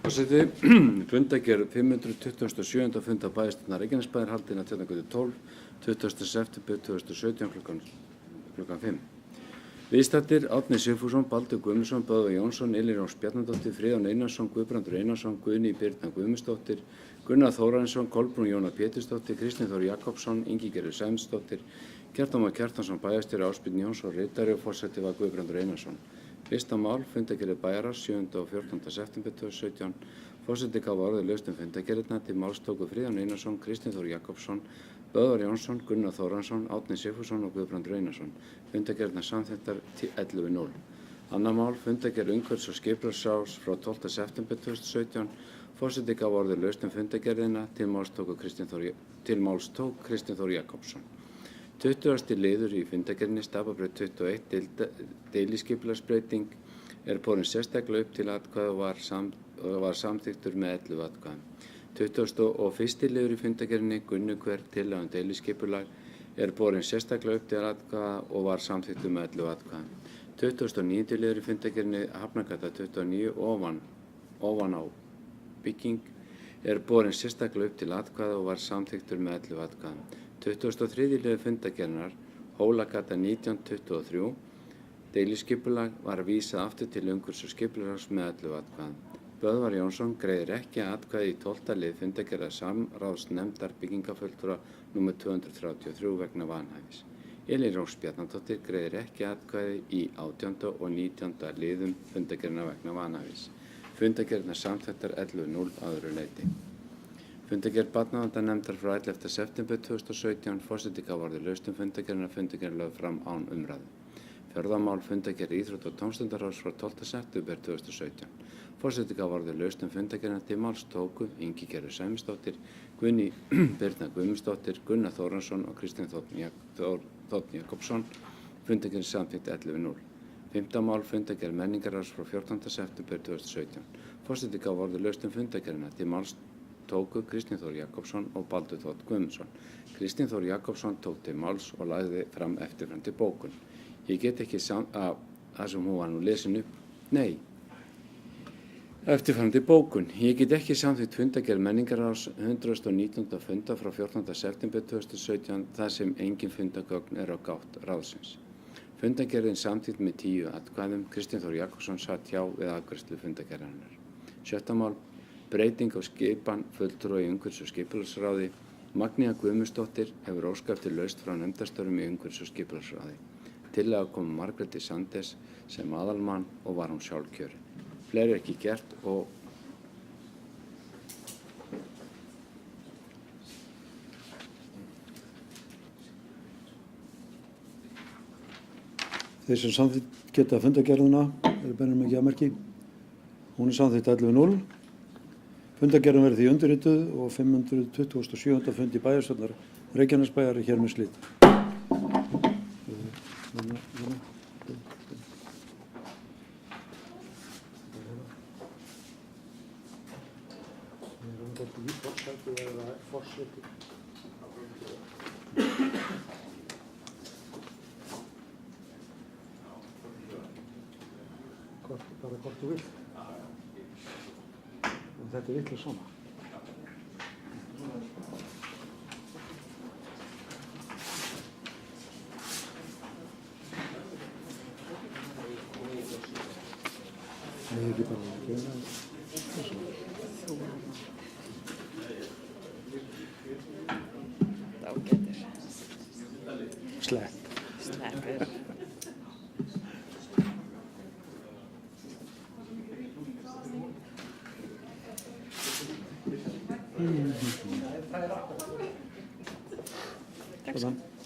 Forseti, fundargerð 527. funda bæjarstjórnar Reykjanesbæjar haldin að Tjarnargötu 12, 20. september 2017 klukkan 5. Viðstaddir Árni Sigfússon, Baldur Guðmundsson, Böðvar Jónsson, Elírós Bjarnadóttir, Friðjón Einarsson, Guðbrandur Einarsson, Guðný Birna Guðmundsdóttir, Gunnar Þórarinsson, Kolbrún Jóna Pétursdóttir, Kristinn Þór Jakobsson, Ingigerður Sæmundsdóttir, Kjartan Már Kjartansson, bæjarstjóri, Ásbjörn Jónsson, ritari og forseti var Guðbrandur Einarsson. Fyrsta mál, fundargerð bæjarráðs 7. og 14. september 2017. Forseti gaf orðið laust fundargerðina til máls tóku Friðjón Einarsson, Kristinn Þór Jakobsson, Böðvar Jónsson, Gunnar Þórarinsson, Árni Sigfússon og Guðbrandur Einarsson. Fundargerðina samþykktar 11:0. Annað mál, fundargerð umhverfis- og skipulagsráðs frá 12. september 2017. Forseti gaf orðið laust fundargerðina til máls tók Kristinn Þór Jakobsson. 20. liður í fundargerðinni Stapabraut 21 deiliskipulagsbreyting borin sérstaklega upp til atkvæða og var samþykktur með 11 atkvæðum. 21. liður í fundargerðinni Gunnuhver tillaga deiliskipulag borin sérstaklega upp til atkvæða og var samþykktur með 11 atkvæðum. 29. liður í fundargerðinni Hafnargata 29 ofan á bygging borin sérstaklega upp til atkvæða og var samþykktur með 11 atkvæðum. 23. liður fundargerðarinnar Hólagata 1923 deiliskipulag var vísað aftur til umhverfis- og skipulagsráðs með 11 atkvæðum. Böðvar Jónsson greiðir ekki atkvæði í 12. lið fundargerðar samráðsnefndar byggingafulltrúa nr. 233 vegna vanhæfis. Elírós Bjarnadóttir greiðir ekki atkvæði í 18. og 19. liðum fundargerðarinnar vegna vanhæfis. Fundargerðirnar samþykktar 11:0 að öðru leyti. Fundargerð barnaverndarnefndar frá 11. september 2017. Forseti gaf orðið laust fundargerðina, fundargerð lögð fram án umræðu. Fjórða mál, fundargerð íþrótta- og tómstundaráðs frá 12. september 2017. Forseti gaf orðið laust fundargerðina til máls tóku Ingigerður Sæmundsdóttir, Guðný Birna Guðmundsdóttir, Gunnar Þórarinsson og Kristinn Þór Jakobsson. Fundargerð samþykkt 11:0. Fimmta mál, fundargerð menningarráðs frá 14. september 2017. Forseti gaf orðið laust fundargerðina til máls tóku Kristinn Þór Jakobsson og Baldur Þ. Guðmundsson. Kristinn Þór Jakobsson tók til máls og lagði fram eftirfarandi bókun. Ég get ekki það sem hún var nú lesin upp. Nei. Eftirfarandi bókun. Ég get ekki samþykkt fundargerð menningarráðs 119. funda frá 14. september 2017 þar sem engin fundagögn á gátt ráðsins. Fundargerðin samþykkt með 10 atkvæðum. Kristinn Þór Jakobsson satt hjá við afgreiðslu fundargerðarinnar. Sjötta mál. Breyting á skipan fulltrúa í umhverfis- og skipulagsráði. Magnea Guðmundsdóttir hefur óskað eftir lausn frá nefndarstörfum í umhverfis- og skipulagsráði. Tillaga kom Margréti Sandes sem aðalmann og var hún sjálfkjörin. Fleiri ekki gert og Þeir sem samþykkt geta fundargerðina bennum ekki að merki. Hún samþykkt 11:0. Fundargerðin verði því undirrituð og 527. fundi bæjarstjórnar Reykjanesbæjar hér með slit. Bara hvort þú vill. En þetta vitlaust svona. Nei, ekki bara að gera þessu. Ágætur. Slett. Slettur. Sådan.